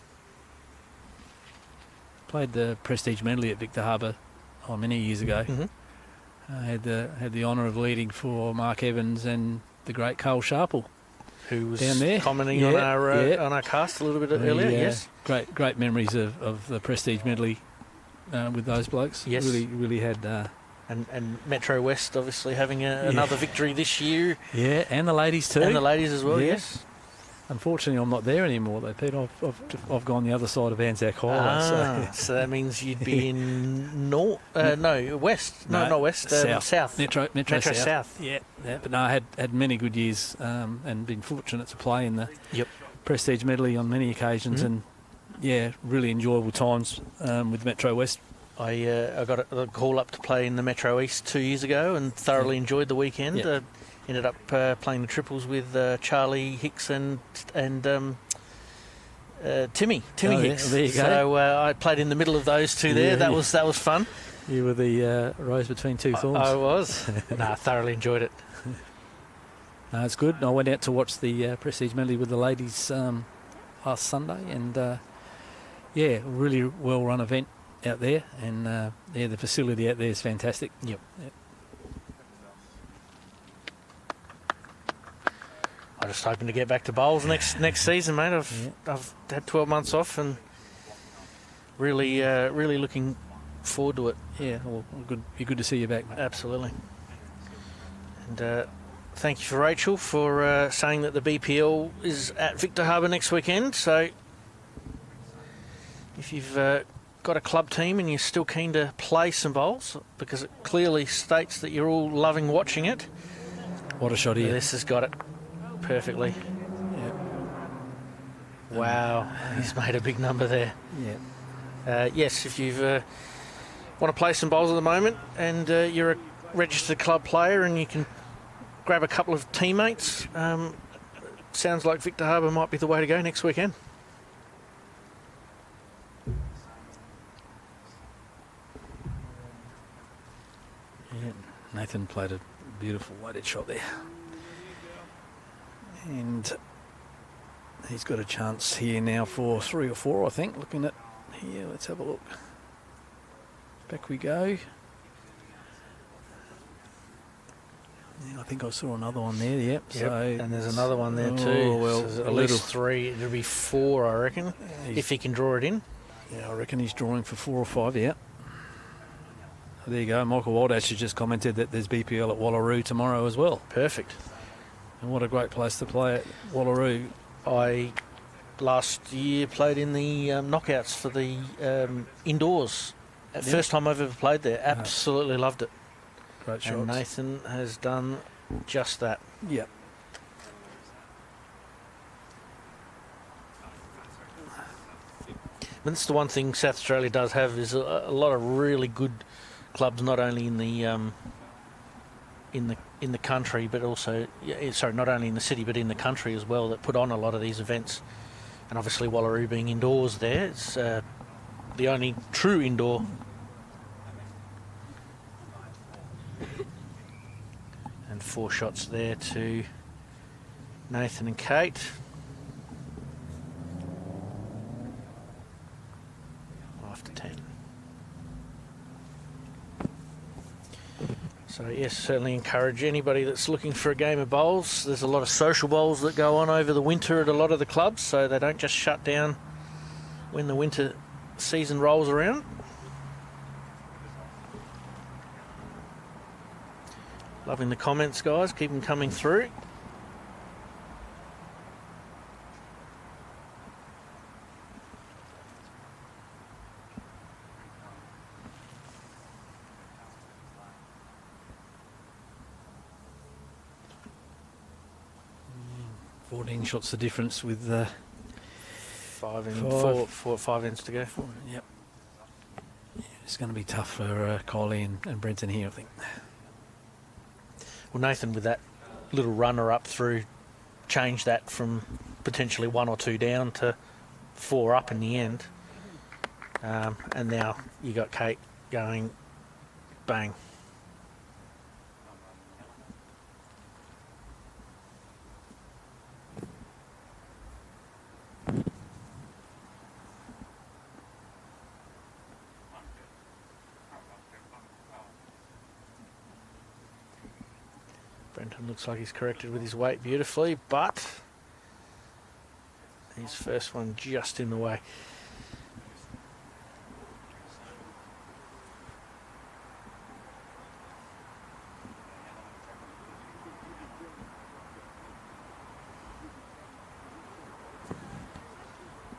[SPEAKER 2] Played the Prestige Medley at Victor Harbour many years ago.
[SPEAKER 1] Hmm.
[SPEAKER 2] I had the honour of leading for Mark Evans and the great Carl Sharple.
[SPEAKER 1] Who was
[SPEAKER 2] Down there.
[SPEAKER 1] commenting
[SPEAKER 2] Yeah,
[SPEAKER 1] on our cast a little bit earlier. Yes.
[SPEAKER 2] Great memories of the Prestige Medley with those blokes.
[SPEAKER 1] Yes.
[SPEAKER 2] Really had.
[SPEAKER 1] And Metro West obviously having another victory this year.
[SPEAKER 2] Yeah, and the ladies too.
[SPEAKER 1] And the ladies as well,
[SPEAKER 2] Yeah.
[SPEAKER 1] yes.
[SPEAKER 2] Unfortunately, I'm not there anymore, though, Pete. I've gone the other side of Anzac Highway.
[SPEAKER 1] So that means you'd be in west. No, not west. South.
[SPEAKER 2] Metro
[SPEAKER 1] South.
[SPEAKER 2] Yeah. But no, I had many good years and been fortunate to play in the
[SPEAKER 1] Yep.
[SPEAKER 2] Prestige Medley on many occasions, and really enjoyable times with Metro West.
[SPEAKER 1] I got a call up to play in the Metro East 2 years ago and thoroughly enjoyed the weekend.
[SPEAKER 2] Yeah.
[SPEAKER 1] Ended up playing the triples with Charlie Hicks and Timmy Hicks.
[SPEAKER 2] there you go.
[SPEAKER 1] So I played in the middle of those two there.
[SPEAKER 2] Yeah,
[SPEAKER 1] That
[SPEAKER 2] yeah.
[SPEAKER 1] was fun.
[SPEAKER 2] You were the rose between two thorns.
[SPEAKER 1] I was. Thoroughly enjoyed it.
[SPEAKER 2] No, it's good. I went out to watch the Prestige Medley with the ladies last Sunday, and really well run event out there, and the facility out there is fantastic.
[SPEAKER 1] Yep. I'm just hoping to get back to bowls next season, mate. I've had 12 months off and really looking forward to it.
[SPEAKER 2] Yeah, well, be good to see you back, mate.
[SPEAKER 1] Absolutely. And thank you for Rachel for saying that the BPL is at Victor Harbour next weekend. So if you've got a club team and you're still keen to play some bowls, because it clearly states that you're all loving watching it,
[SPEAKER 2] What a shot here.
[SPEAKER 1] this has got it perfectly.
[SPEAKER 2] Yeah.
[SPEAKER 1] Wow, he's made a big number there.
[SPEAKER 2] Yeah.
[SPEAKER 1] Yes, if you want to play some bowls at the moment and you're a registered club player and you can grab a couple of teammates, sounds like Victor Harbour might be the way to go next weekend.
[SPEAKER 2] Yeah. Nathan played a beautiful weighted shot there. And he's got a chance here now for 3 or 4, I think. Looking at here, let's have a look. Back we go. Yeah, I think I saw another one there, yep. So,
[SPEAKER 1] and there's another one there too.
[SPEAKER 2] Oh, well,
[SPEAKER 1] So
[SPEAKER 2] a
[SPEAKER 1] at
[SPEAKER 2] little.
[SPEAKER 1] least 3. It'll be 4, I reckon, if he can draw it in.
[SPEAKER 2] Yeah, I reckon he's drawing for 4 or 5, yeah. There you go. Michael Waldash has just commented that there's BPL at Wallaroo tomorrow as well.
[SPEAKER 1] Perfect.
[SPEAKER 2] And what a great place to play at Wallaroo.
[SPEAKER 1] I last year played in the knockouts for the indoors. First time I've ever played there. Absolutely loved it.
[SPEAKER 2] Great shots.
[SPEAKER 1] And Nathan has done just that.
[SPEAKER 2] Yeah.
[SPEAKER 1] that's the one thing South Australia does have is a lot of really good clubs, not only in the country, but also not only in the city but in the country as well, that put on a lot of these events. And obviously Wallaroo being indoors there, it's the only true indoor. And 4 shots there to Nathan and Kate. After 10. So yes, certainly encourage anybody that's looking for a game of bowls. There's a lot of social bowls that go on over the winter at a lot of the clubs, so they don't just shut down when the winter season rolls around. Loving the comments, guys. Keep them coming through.
[SPEAKER 2] Mm, 14 shots the difference with
[SPEAKER 1] 5 ends to go.
[SPEAKER 2] 4. Yep. Yeah, it's going to be tough for Kylie and Brenton here, I think.
[SPEAKER 1] Well, Nathan, with that little runner up through, changed that from potentially 1 or 2 down to 4 up in the end. And now you got Kate going bang. Brenton looks like he's corrected with his weight beautifully, but his first one just in the way.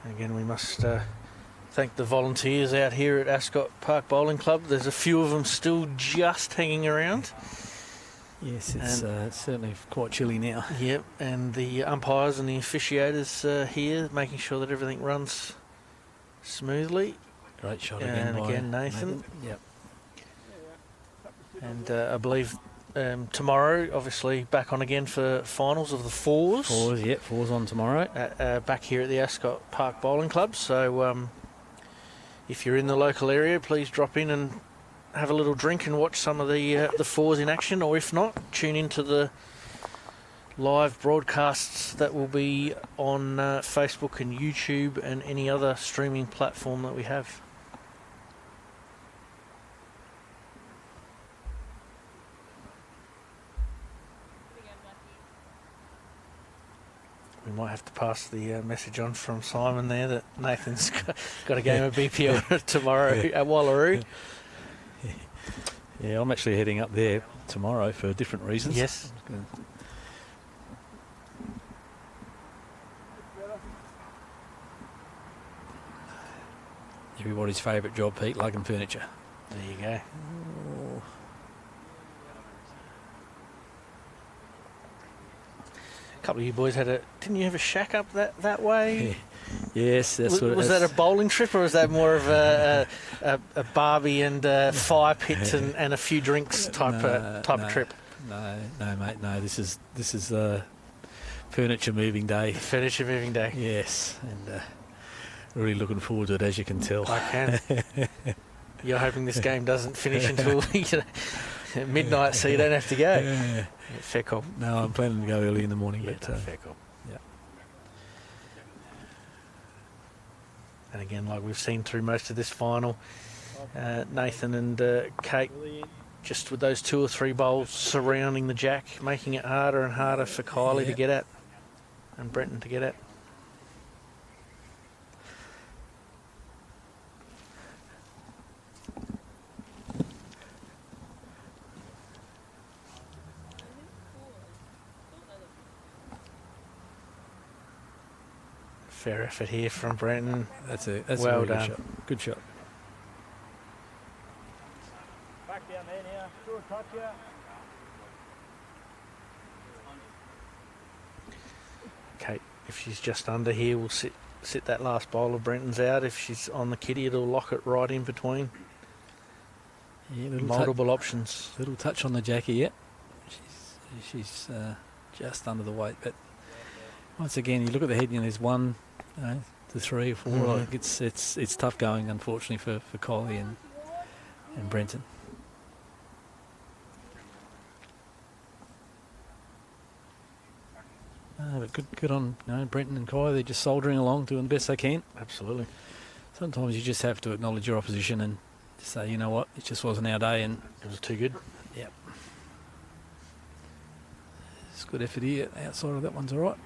[SPEAKER 1] Again, we must thank the volunteers out here at Ascot Park Bowling Club. There's a few of them still just hanging around.
[SPEAKER 2] Yes, it's certainly quite chilly now.
[SPEAKER 1] Yep, and the umpires and the officiators here, making sure that everything runs smoothly.
[SPEAKER 2] Great shot
[SPEAKER 1] And
[SPEAKER 2] again.
[SPEAKER 1] again, Nathan.
[SPEAKER 2] Yep.
[SPEAKER 1] And I believe tomorrow, obviously, back on again for finals of the 4s.
[SPEAKER 2] 4s, yep, 4s on tomorrow.
[SPEAKER 1] Back here at the Ascot Park Bowling Club. So if you're in the local area, please drop in and have a little drink and watch some of the 4s in action, or if not, tune into the live broadcasts that will be on Facebook and YouTube and any other streaming platform that we have. We might have to pass the message on from Simon there that Nathan's got a game of BPL tomorrow at Wallaroo.
[SPEAKER 2] Yeah, I'm actually heading up there tomorrow for different reasons.
[SPEAKER 1] Yes.
[SPEAKER 2] Everybody's favourite job, Pete, lugging furniture.
[SPEAKER 1] There you go.
[SPEAKER 2] Oh.
[SPEAKER 1] A couple of you boys didn't you have a shack up that way?
[SPEAKER 2] Yeah. Yes, that's what it
[SPEAKER 1] was.
[SPEAKER 2] is.
[SPEAKER 1] That a bowling trip, or was that more of a barbie and fire pit and a few drinks type of trip?
[SPEAKER 2] No, mate. No, this is furniture moving day.
[SPEAKER 1] Furniture moving day.
[SPEAKER 2] Yes, and really looking forward to it, as you can tell.
[SPEAKER 1] I can. You're hoping this game doesn't finish until midnight, so you don't have to go.
[SPEAKER 2] Yeah.
[SPEAKER 1] Fair call.
[SPEAKER 2] No, I'm planning to go early in the morning.
[SPEAKER 1] Yeah,
[SPEAKER 2] but
[SPEAKER 1] fair call.
[SPEAKER 2] Yeah.
[SPEAKER 1] And again, like we've seen through most of this final, Nathan and Kate, just with those 2 or 3 bowls surrounding the jack, making it harder and harder for Kylie to get at and Brenton to get at. Fair effort here from Brenton.
[SPEAKER 2] That's
[SPEAKER 1] Well
[SPEAKER 2] a really
[SPEAKER 1] done.
[SPEAKER 2] good shot. Good shot.
[SPEAKER 3] Back down there now. Short touch out.
[SPEAKER 1] Kate, if she's just under here, will sit sit that last bowl of Brenton's out. If she's on the kitty, it'll lock it right in between.
[SPEAKER 2] Yeah,
[SPEAKER 1] Multiple options.
[SPEAKER 2] Little touch on the Jackie, yeah. She's just under the weight, but once again, you look at the head and there's 1, to 3 or 4. Like it's tough going, unfortunately, for Kylie and Brenton. But good on Brenton and Kylie. They're just soldiering along, doing the best they can.
[SPEAKER 1] Absolutely.
[SPEAKER 2] Sometimes you just have to acknowledge your opposition and just say, you know what, it just wasn't our day, and
[SPEAKER 1] It was too good.
[SPEAKER 2] yep. It's good effort here. Outside of that one's all right.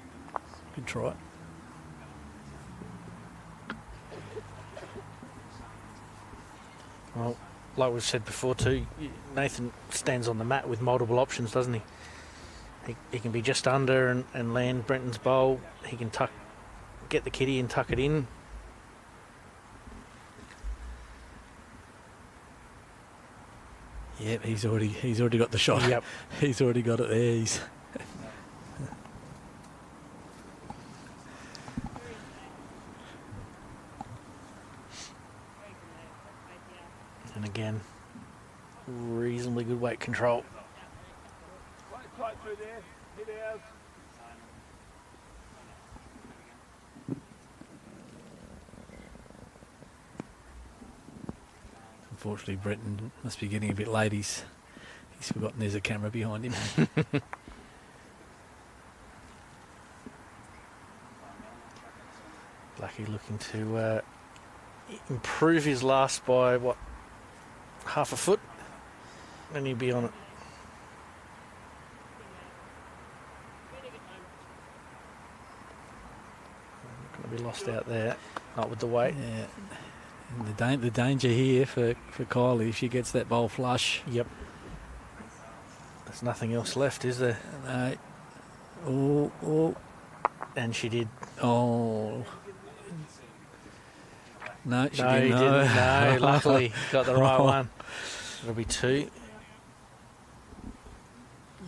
[SPEAKER 2] Good try.
[SPEAKER 1] Well, like we've said before too, Nathan stands on the mat with multiple options, doesn't he? He can be just under and land Brenton's bowl. He can get the kitty and tuck it in.
[SPEAKER 2] Yep, he's already got the shot.
[SPEAKER 1] Yep.
[SPEAKER 2] He's already got it there.
[SPEAKER 1] And again, reasonably good weight control.
[SPEAKER 3] Tight through there. Hit out.
[SPEAKER 2] Unfortunately, Brenton must be getting a bit late. He's forgotten there's a camera behind him.
[SPEAKER 1] Blackie looking to improve his last by, what, half a foot? And he'll be on it. Going to be lost out there, not with the weight.
[SPEAKER 2] Yeah. And the danger here for Kylie, if she gets that bowl flush.
[SPEAKER 1] Yep. There's nothing else left, is there?
[SPEAKER 2] Oh.
[SPEAKER 1] And she did.
[SPEAKER 2] Oh. No, she
[SPEAKER 1] No, he
[SPEAKER 2] didn't.
[SPEAKER 1] didn't. No, luckily got the right one. It'll be 2.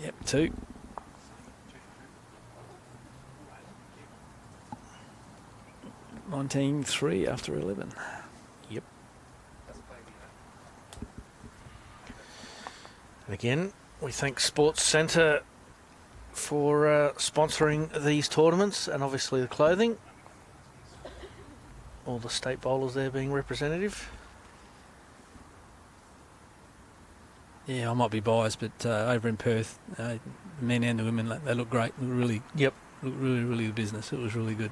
[SPEAKER 2] Yep, 2. $19.3 after 11.
[SPEAKER 1] Yep. And again, we thank Sports Centre for sponsoring these tournaments and obviously the clothing. All the state bowlers there being representative.
[SPEAKER 2] Yeah, I might be biased, but over in Perth, the men and the women, they look great. Look really,
[SPEAKER 1] Yep.
[SPEAKER 2] look really the business. It was really good.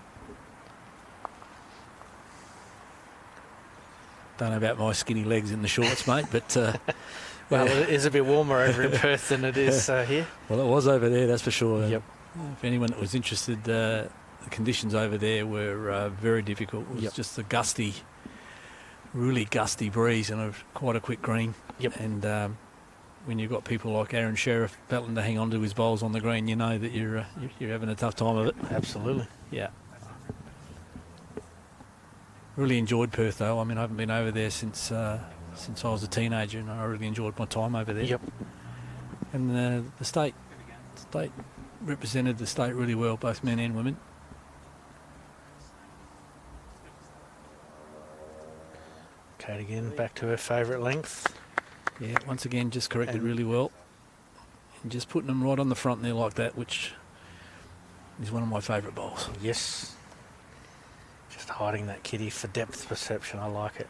[SPEAKER 2] Don't know about my skinny legs in the shorts, mate, but
[SPEAKER 1] Well,
[SPEAKER 2] yeah.
[SPEAKER 1] it is a bit warmer over in Perth than it is here.
[SPEAKER 2] Well, it was over there, that's for sure.
[SPEAKER 1] Yep.
[SPEAKER 2] If anyone that was interested, the conditions over there were very difficult. It was
[SPEAKER 1] Yep.
[SPEAKER 2] just a really gusty breeze and quite a quick green.
[SPEAKER 1] Yep.
[SPEAKER 2] And when you've got people like Aaron Sheriff battling to hang on to his bowls on the green, you know that you're having a tough time of it.
[SPEAKER 1] Absolutely.
[SPEAKER 2] Yeah. Really enjoyed Perth though. I mean, I haven't been over there since I was a teenager, and I really enjoyed my time over there.
[SPEAKER 1] Yep.
[SPEAKER 2] And the state represented the state really well, both men and women.
[SPEAKER 1] Kate again back to her favourite length.
[SPEAKER 2] Yeah, once again, just corrected
[SPEAKER 1] And-
[SPEAKER 2] really well. And just putting them right on the front there like that, which is one of my favourite bowls.
[SPEAKER 1] Yes. Just hiding that kitty for depth perception. I like it.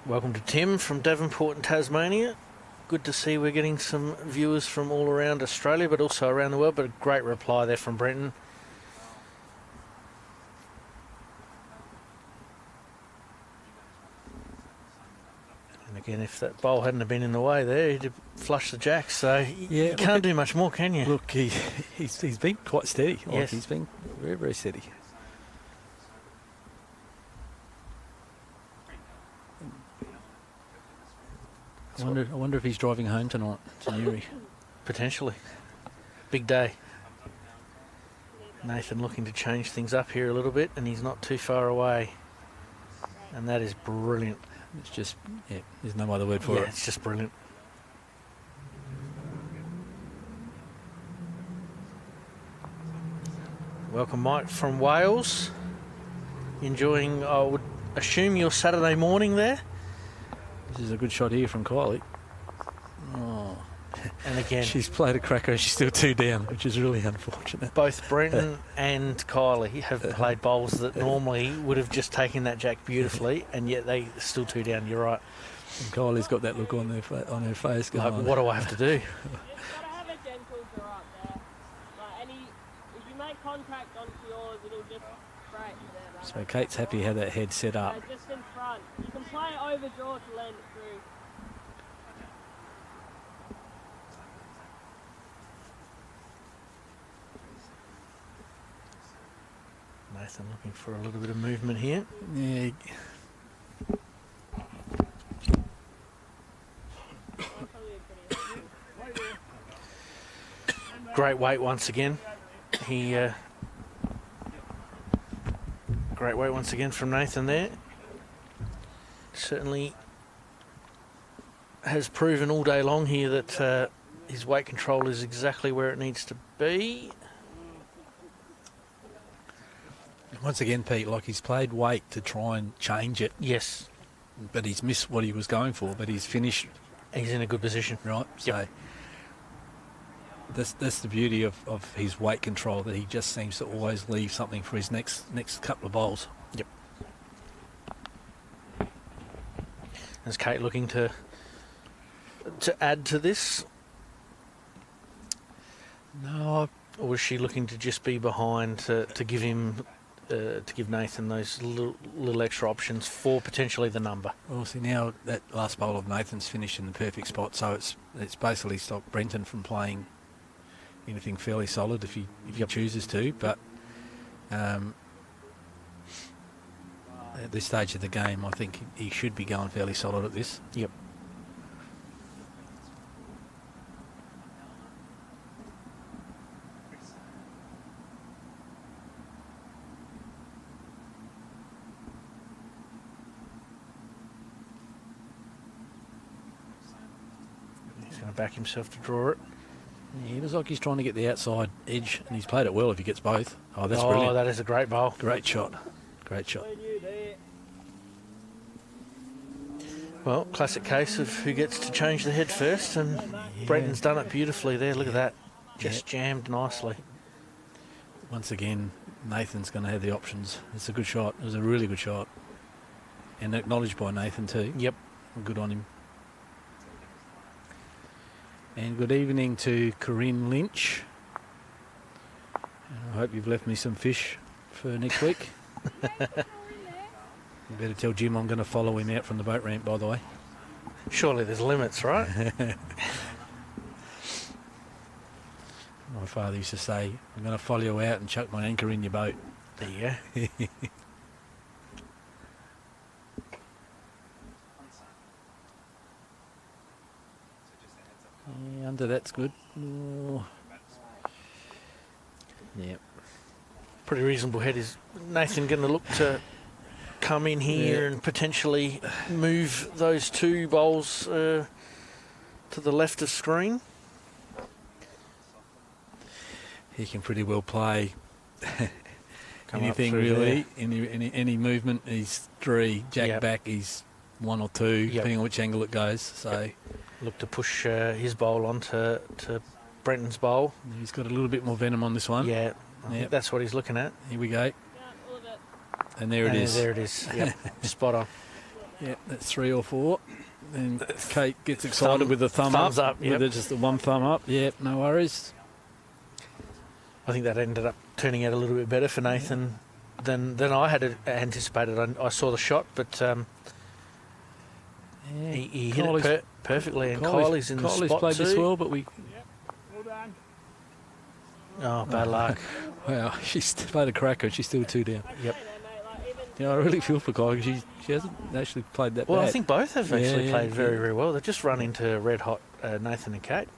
[SPEAKER 1] Welcome to Tim from Devonport in Tasmania. Good to see we're getting some viewers from all around Australia, but also around the world. But a great reply there from Brenton. And again, if that bowl hadn't have been in the way there, he'd have flushed the jack. So you
[SPEAKER 2] look
[SPEAKER 1] can't do much more, can you?
[SPEAKER 2] Look, he's been quite steady. Like,
[SPEAKER 1] Yes.
[SPEAKER 2] he's been very, very steady. I wonder if he's driving home tonight to Newry.
[SPEAKER 1] Potentially. Big day. Nathan looking to change things up here a little bit, and he's not too far away. And that is brilliant.
[SPEAKER 2] It's just, yeah, there's no other word for
[SPEAKER 1] Yeah,
[SPEAKER 2] it.
[SPEAKER 1] it's just brilliant. Welcome, Mike, from Wales. Enjoying, I would assume, your Saturday morning there.
[SPEAKER 2] This is a good shot here from Kylie. Oh,
[SPEAKER 1] And again,
[SPEAKER 2] she's played a cracker and she's still 2 down, which is really unfortunate.
[SPEAKER 1] both Brenton and Kylie have played bowls that normally would have just taken that jack beautifully, and yet they still 2 down. You're right.
[SPEAKER 2] And Kylie's got that look on her face.
[SPEAKER 1] Like,
[SPEAKER 2] Going,
[SPEAKER 1] what do I have to do?
[SPEAKER 3] You've got to have a gentle drop there. Like if you make contact onto yours, it'll just break there.
[SPEAKER 2] So Kate's happy how that head set up.
[SPEAKER 3] Just in front. You can play over draw to land it through.
[SPEAKER 1] Nathan looking for a little bit of movement here.
[SPEAKER 2] Yeah,
[SPEAKER 1] Great weight once again. Great weight once again from Nathan there. Certainly has proven all day long here that his weight control is exactly where it needs to be.
[SPEAKER 2] once again, Pete, like he's played weight to try and change it,
[SPEAKER 1] Yes,
[SPEAKER 2] but he's missed what he was going for. But he's finished
[SPEAKER 1] he's in a good position.
[SPEAKER 2] right. So that's the beauty of his weight control, that he just seems to always leave something for his next couple of bowls.
[SPEAKER 1] Yep. Is Kate looking to add to this?
[SPEAKER 2] No,
[SPEAKER 1] Or was she looking to just be behind to give him, to give Nathan those little extra options for potentially the number?
[SPEAKER 2] well, see now that last bowl of Nathan's finished in the perfect spot, so it's basically stopped Brenton from playing anything fairly solid if he chooses to. But at this stage of the game, I think he should be going fairly solid at this.
[SPEAKER 1] Yep. He's going to back himself to draw it.
[SPEAKER 2] Yeah, he looks like he's trying to get the outside edge, and he's played it well if he gets both. Oh, that's
[SPEAKER 1] Oh,
[SPEAKER 2] brilliant.
[SPEAKER 1] that is a great bowl.
[SPEAKER 2] Great shot. Great shot.
[SPEAKER 1] Well, classic case of who gets to change the head first, and Brenton's done it beautifully there. Look at that. Just jammed nicely.
[SPEAKER 2] Once again, Nathan's going to have the options. It's a good shot. It was a really good shot. And acknowledged by Nathan too.
[SPEAKER 1] Yep.
[SPEAKER 2] Good on him. And good evening to Corinne Lynch. And I hope you've left me some fish for next week. You better tell Jim I'm going to follow him out from the boat ramp, by the way.
[SPEAKER 1] Surely there's limits, right?
[SPEAKER 2] My father used to say, I'm going to follow you out and chuck my anchor in your boat.
[SPEAKER 1] There you go.
[SPEAKER 2] Yeah, under that's good. Oh. Yeah.
[SPEAKER 1] Pretty reasonable head. Is Nathan going to look to come in here and potentially move those two bowls to the left of screen?
[SPEAKER 2] He can pretty well play
[SPEAKER 1] Come up
[SPEAKER 2] anything
[SPEAKER 1] through
[SPEAKER 2] really. Any movement, he's 3. Jack
[SPEAKER 1] Yep.
[SPEAKER 2] back, he's 1 or 2, depending on which angle it goes. So
[SPEAKER 1] Look to push his bowl onto Brenton's bowl.
[SPEAKER 2] he's got a little bit more venom on this one.
[SPEAKER 1] Yeah, I think
[SPEAKER 2] Yep.
[SPEAKER 1] that's what he's looking at.
[SPEAKER 2] Here we go.
[SPEAKER 3] Yeah, all of it.
[SPEAKER 2] And there it is.
[SPEAKER 1] There it is. Yep, spot on.
[SPEAKER 2] Yeah, that's 3 or 4. And Kate gets excited with the
[SPEAKER 1] thumbs up, yep.
[SPEAKER 2] With just the one thumb up. Yeah, no worries.
[SPEAKER 1] I think that ended up turning out a little bit better for Nathan than I had anticipated. I saw the shot, but he hit it perfectly, and Kylie's in the spot
[SPEAKER 2] played
[SPEAKER 1] too.
[SPEAKER 2] this well, but we...
[SPEAKER 3] Well done.
[SPEAKER 1] Oh, bad luck.
[SPEAKER 2] Wow, she's played a cracker. She's still 2 down.
[SPEAKER 1] Yep.
[SPEAKER 3] Hey there, mate. Like, even
[SPEAKER 2] Yeah, I really feel for Kylie. She hasn't actually played that
[SPEAKER 1] Well,
[SPEAKER 2] bad.
[SPEAKER 1] I think both have actually
[SPEAKER 2] Yeah,
[SPEAKER 1] played
[SPEAKER 2] yeah.
[SPEAKER 1] very, very well. They've just run into red hot Nathan and Kate.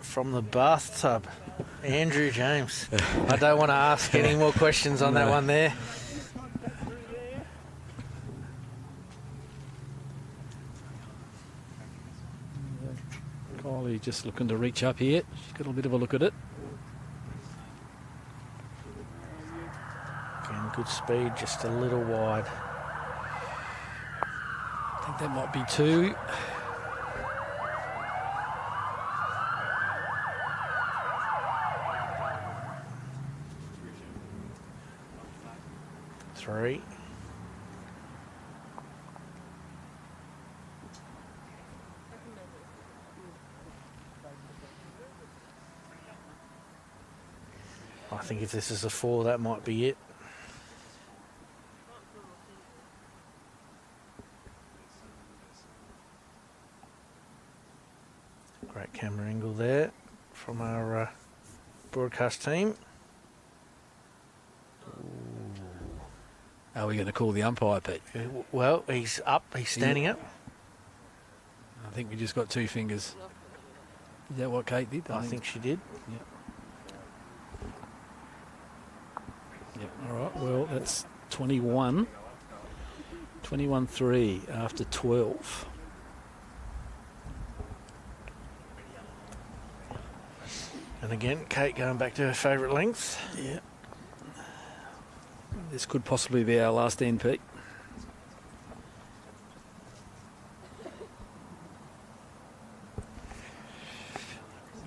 [SPEAKER 1] From the bathtub, Andrew James. I don't want to ask any more questions on that
[SPEAKER 2] No.
[SPEAKER 1] one there.
[SPEAKER 2] Probably just looking to reach up here. She's got a bit of a look at it.
[SPEAKER 1] Again, good speed, just a little wide.
[SPEAKER 2] I think that might be 2.
[SPEAKER 1] Three. I think if this is a 4, that might be it. Great camera angle there from our broadcast team.
[SPEAKER 2] Are we going to call the umpire, Pete?
[SPEAKER 1] Well, he's up, he's standing up.
[SPEAKER 2] I think we just got 2 fingers. Is that what Kate did?
[SPEAKER 1] I think she did.
[SPEAKER 2] Yep. Yep. All right. Well, that's 21. 21-3 after 12.
[SPEAKER 1] And again, Kate going back to her favourite length.
[SPEAKER 2] Yeah. This could possibly be our last end, Pete.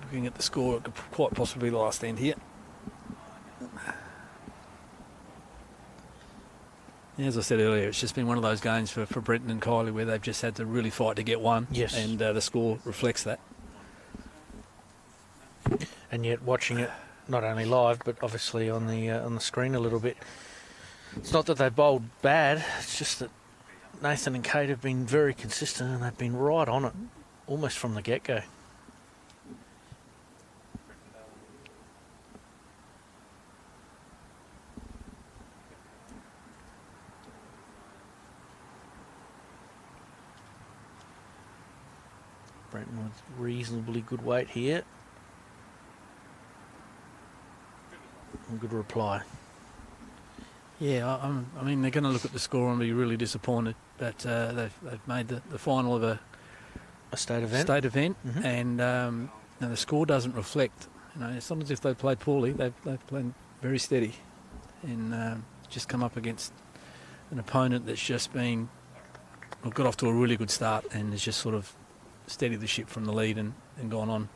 [SPEAKER 2] Looking at the score, it could quite possibly be the last end here. As I said earlier, it's just been one of those games for Brenton and Kylie where they've just had to really fight to get one.
[SPEAKER 1] Yes.
[SPEAKER 2] And the score reflects that.
[SPEAKER 1] And yet watching it not only live but obviously on the screen a little bit, it's not that they bowled bad, it's just that Nathan and Kate have been very consistent and they've been right on it almost from the get-go. Brenton with reasonably good weight here. And good reply.
[SPEAKER 2] Yeah, I mean, they're going to look at the score and be really disappointed that they've made the final of a
[SPEAKER 1] state event.
[SPEAKER 2] Mm-hmm. And the score doesn't reflect. It's not as if they played poorly. They've played very steady, and just come up against an opponent that's just got off to a really good start and has just sort of steadied the ship from the lead and gone on.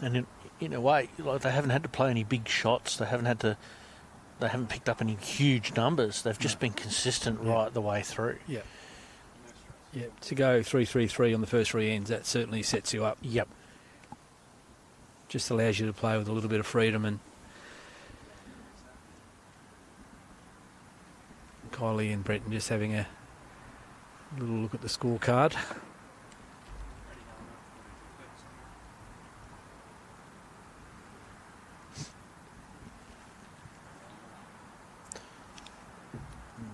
[SPEAKER 1] And in a way, like, they haven't had to play any big shots. They haven't picked up any huge numbers. They've just been consistent right the way through.
[SPEAKER 2] Yeah. Yeah. To go 3-3-3 on the first 3 ends, that certainly sets you up.
[SPEAKER 1] Yep.
[SPEAKER 2] Just allows you to play with a little bit of freedom. And Kylie and Brenton just having a little look at the scorecard.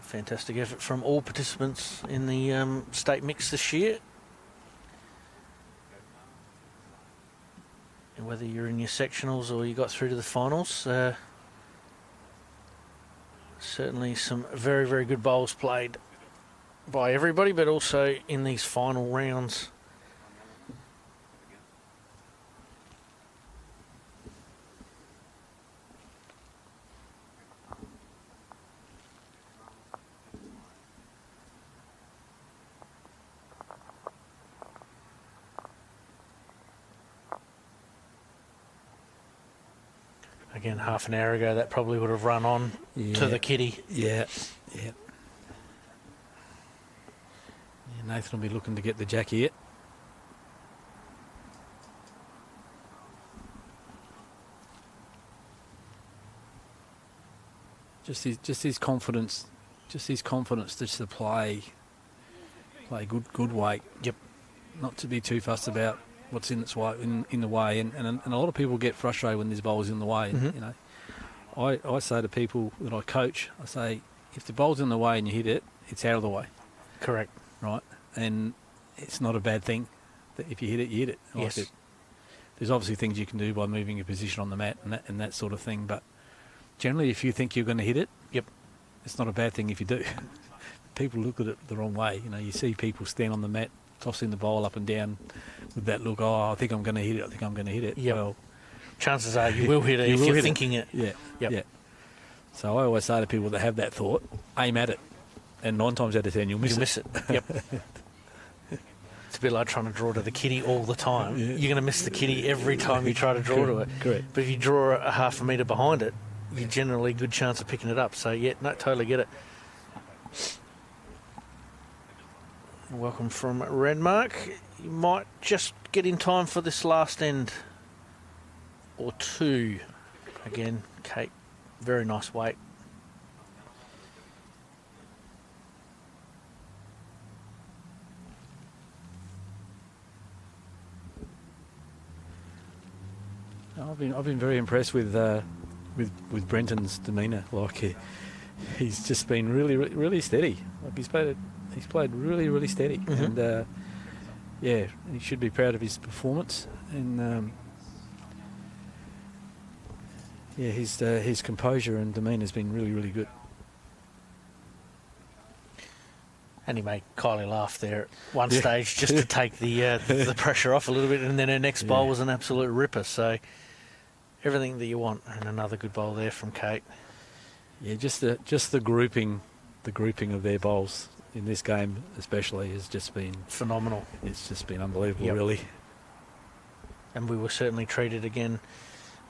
[SPEAKER 1] Fantastic effort from all participants in the state mix this year. And whether you're in your sectionals or you got through to the finals, certainly some very, very good bowls played by everybody, but also in these final rounds. Again, half an hour ago, that probably would have run on to the kitty.
[SPEAKER 2] Yeah, yeah. Nathan will be looking to get the jack here. Just his confidence, just to play good weight.
[SPEAKER 1] Yep.
[SPEAKER 2] Not to be too fussed about what's in its way, in the way, and a lot of people get frustrated when this bowl's in the way.
[SPEAKER 1] Mm-hmm.
[SPEAKER 2] And, I say to people that I coach, I say, if the bowl's in the way and you hit it, it's out of the way.
[SPEAKER 1] Correct.
[SPEAKER 2] Right, and it's not a bad thing that if you hit it, you hit it.
[SPEAKER 1] Yes.
[SPEAKER 2] There's obviously things you can do by moving your position on the mat and that sort of thing, but generally, if you think you're going to hit it,
[SPEAKER 1] yep,
[SPEAKER 2] it's not a bad thing if you do. people look at it the wrong way. You see people stand on the mat, tossing the bowl up and down with that look, oh, I think I'm going to hit it, I think I'm going to hit it.
[SPEAKER 1] Yep.
[SPEAKER 2] Well,
[SPEAKER 1] chances are you will hit it if you're thinking it.
[SPEAKER 2] Yeah,
[SPEAKER 1] Yep.
[SPEAKER 2] yeah. So I always say to people that have that thought, aim at it. And 9 times out of 10, you'll miss it.
[SPEAKER 1] Yep. It's a bit like trying to draw to the kitty all the time.
[SPEAKER 2] Yeah.
[SPEAKER 1] You're going to miss the kitty every time you try to draw to it.
[SPEAKER 2] Correct.
[SPEAKER 1] But if you draw a half a metre behind it, you're generally good chance of picking it up. So, yeah, no, totally get it. Welcome from Renmark. You might just get in time for this last end or two. Again, Kate, very nice weight.
[SPEAKER 2] I've been very impressed with Brenton's demeanour. Like he's just been really steady. Like he's played really steady, and yeah, he should be proud of his performance. And yeah, his composure and demeanour has been really good.
[SPEAKER 1] And he made Kylie laugh there at one stage just to take the pressure off a little bit, and then her next bowl was an absolute ripper. So everything that you want, and another good bowl there from Kate.
[SPEAKER 2] Yeah, just the grouping of their bowls in this game especially has just been
[SPEAKER 1] phenomenal.
[SPEAKER 2] It's just been unbelievable, really.
[SPEAKER 1] And we were certainly treated again.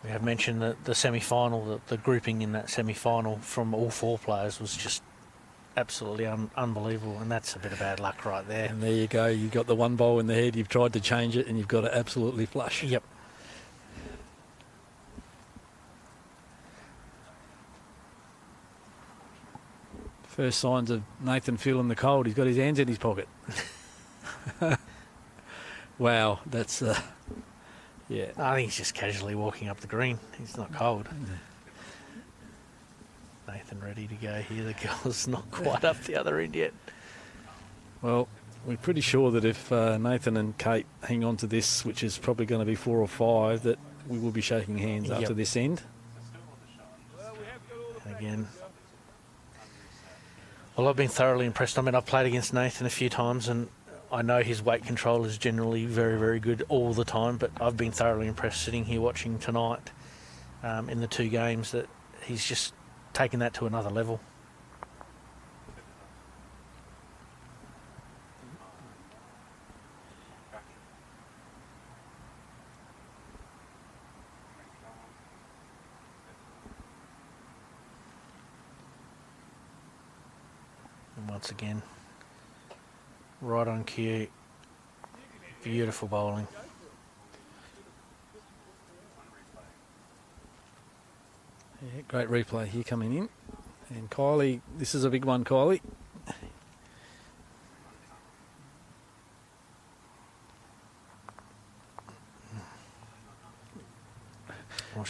[SPEAKER 1] We have mentioned that the semi-final, the grouping in that semi-final from all 4 players was just absolutely unbelievable, and that's a bit of bad luck right there.
[SPEAKER 2] And there you go. You've got the one bowl in the head, you've tried to change it, and you've got it absolutely flush.
[SPEAKER 1] Yep.
[SPEAKER 2] First signs of Nathan feeling the cold. He's got his hands in his pocket. Wow, that's... yeah.
[SPEAKER 1] I think he's just casually walking up the green. He's not cold. Nathan ready to go here. The girl's not quite up the other end yet.
[SPEAKER 2] Well, we're pretty sure that if Nathan and Kate hang on to this, which is probably going to be 4 or 5, that we will be shaking hands after this end.
[SPEAKER 1] And again... Well, I've been thoroughly impressed. I mean, I've played against Nathan a few times, and I know his weight control is generally very good all the time, but I've been thoroughly impressed sitting here watching tonight in the 2 games that he's just taken that to another level. Once again, right on cue, beautiful bowling.
[SPEAKER 2] Yeah, great replay here coming in. And Kylie, this is a big one, Kylie.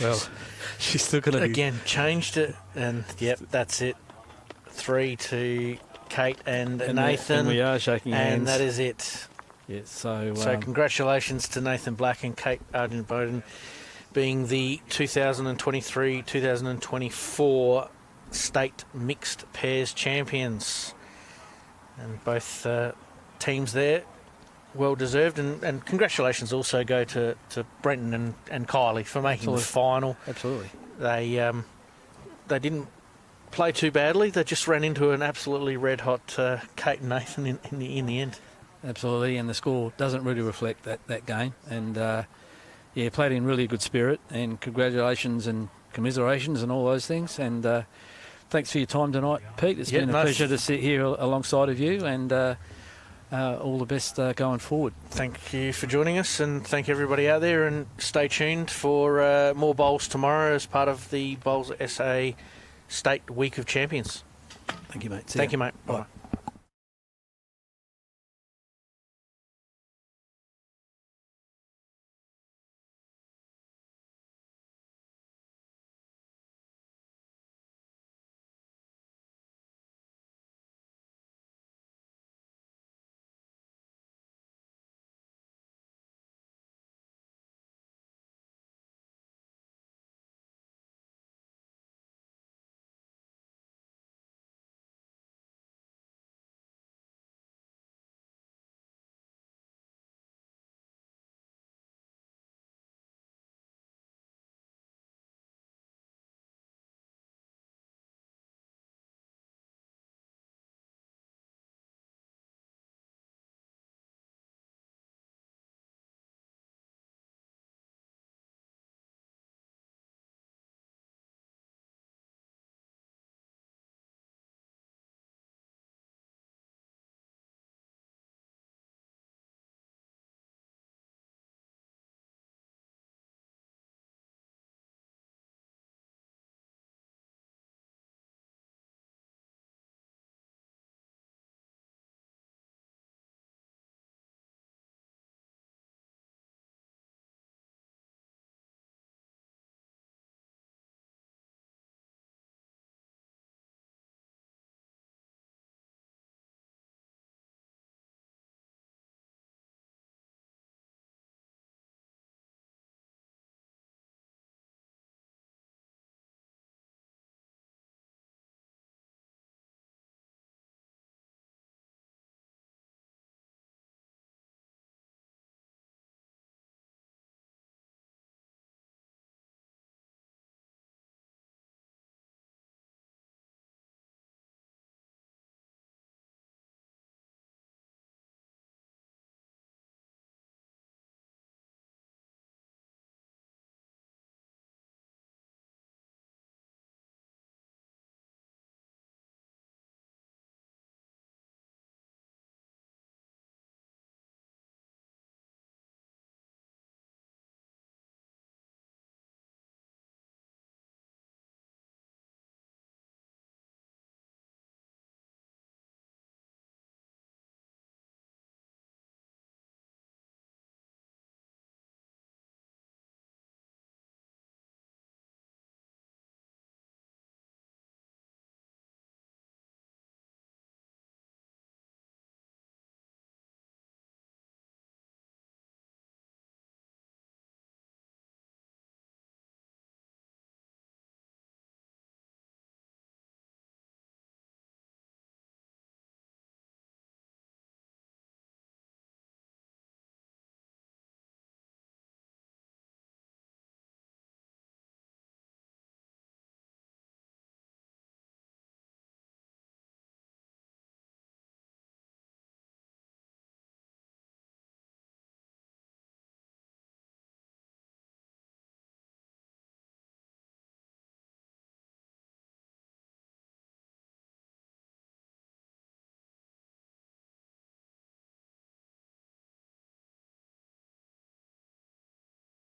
[SPEAKER 2] Well, she's still going to
[SPEAKER 1] again changed it, and yep, that's it. 3 to Kate and Nathan,
[SPEAKER 2] and we are shaking hands,
[SPEAKER 1] and that is it.
[SPEAKER 2] Yeah, so
[SPEAKER 1] congratulations to Nathan Black and Kate Arden-Bowden being the 2023-2024 state mixed pairs champions, and both teams there well deserved, and congratulations also go to Brenton and Kylie for making the final.
[SPEAKER 2] Absolutely.
[SPEAKER 1] They didn't play too badly. They just ran into an absolutely red hot Kate and Nathan in the end.
[SPEAKER 2] Absolutely, and the score doesn't really reflect that game. And yeah, played in really good spirit. And congratulations and commiserations and all those things. And thanks for your time tonight, Pete. It's been a pleasure to sit here alongside of you. And all the best going forward.
[SPEAKER 1] Thank you for joining us, and thank everybody out there. And stay tuned for more bowls tomorrow as part of the Bowls SA State Week of Champions.
[SPEAKER 2] Thank you, mate.
[SPEAKER 1] Thank you, mate. Bye.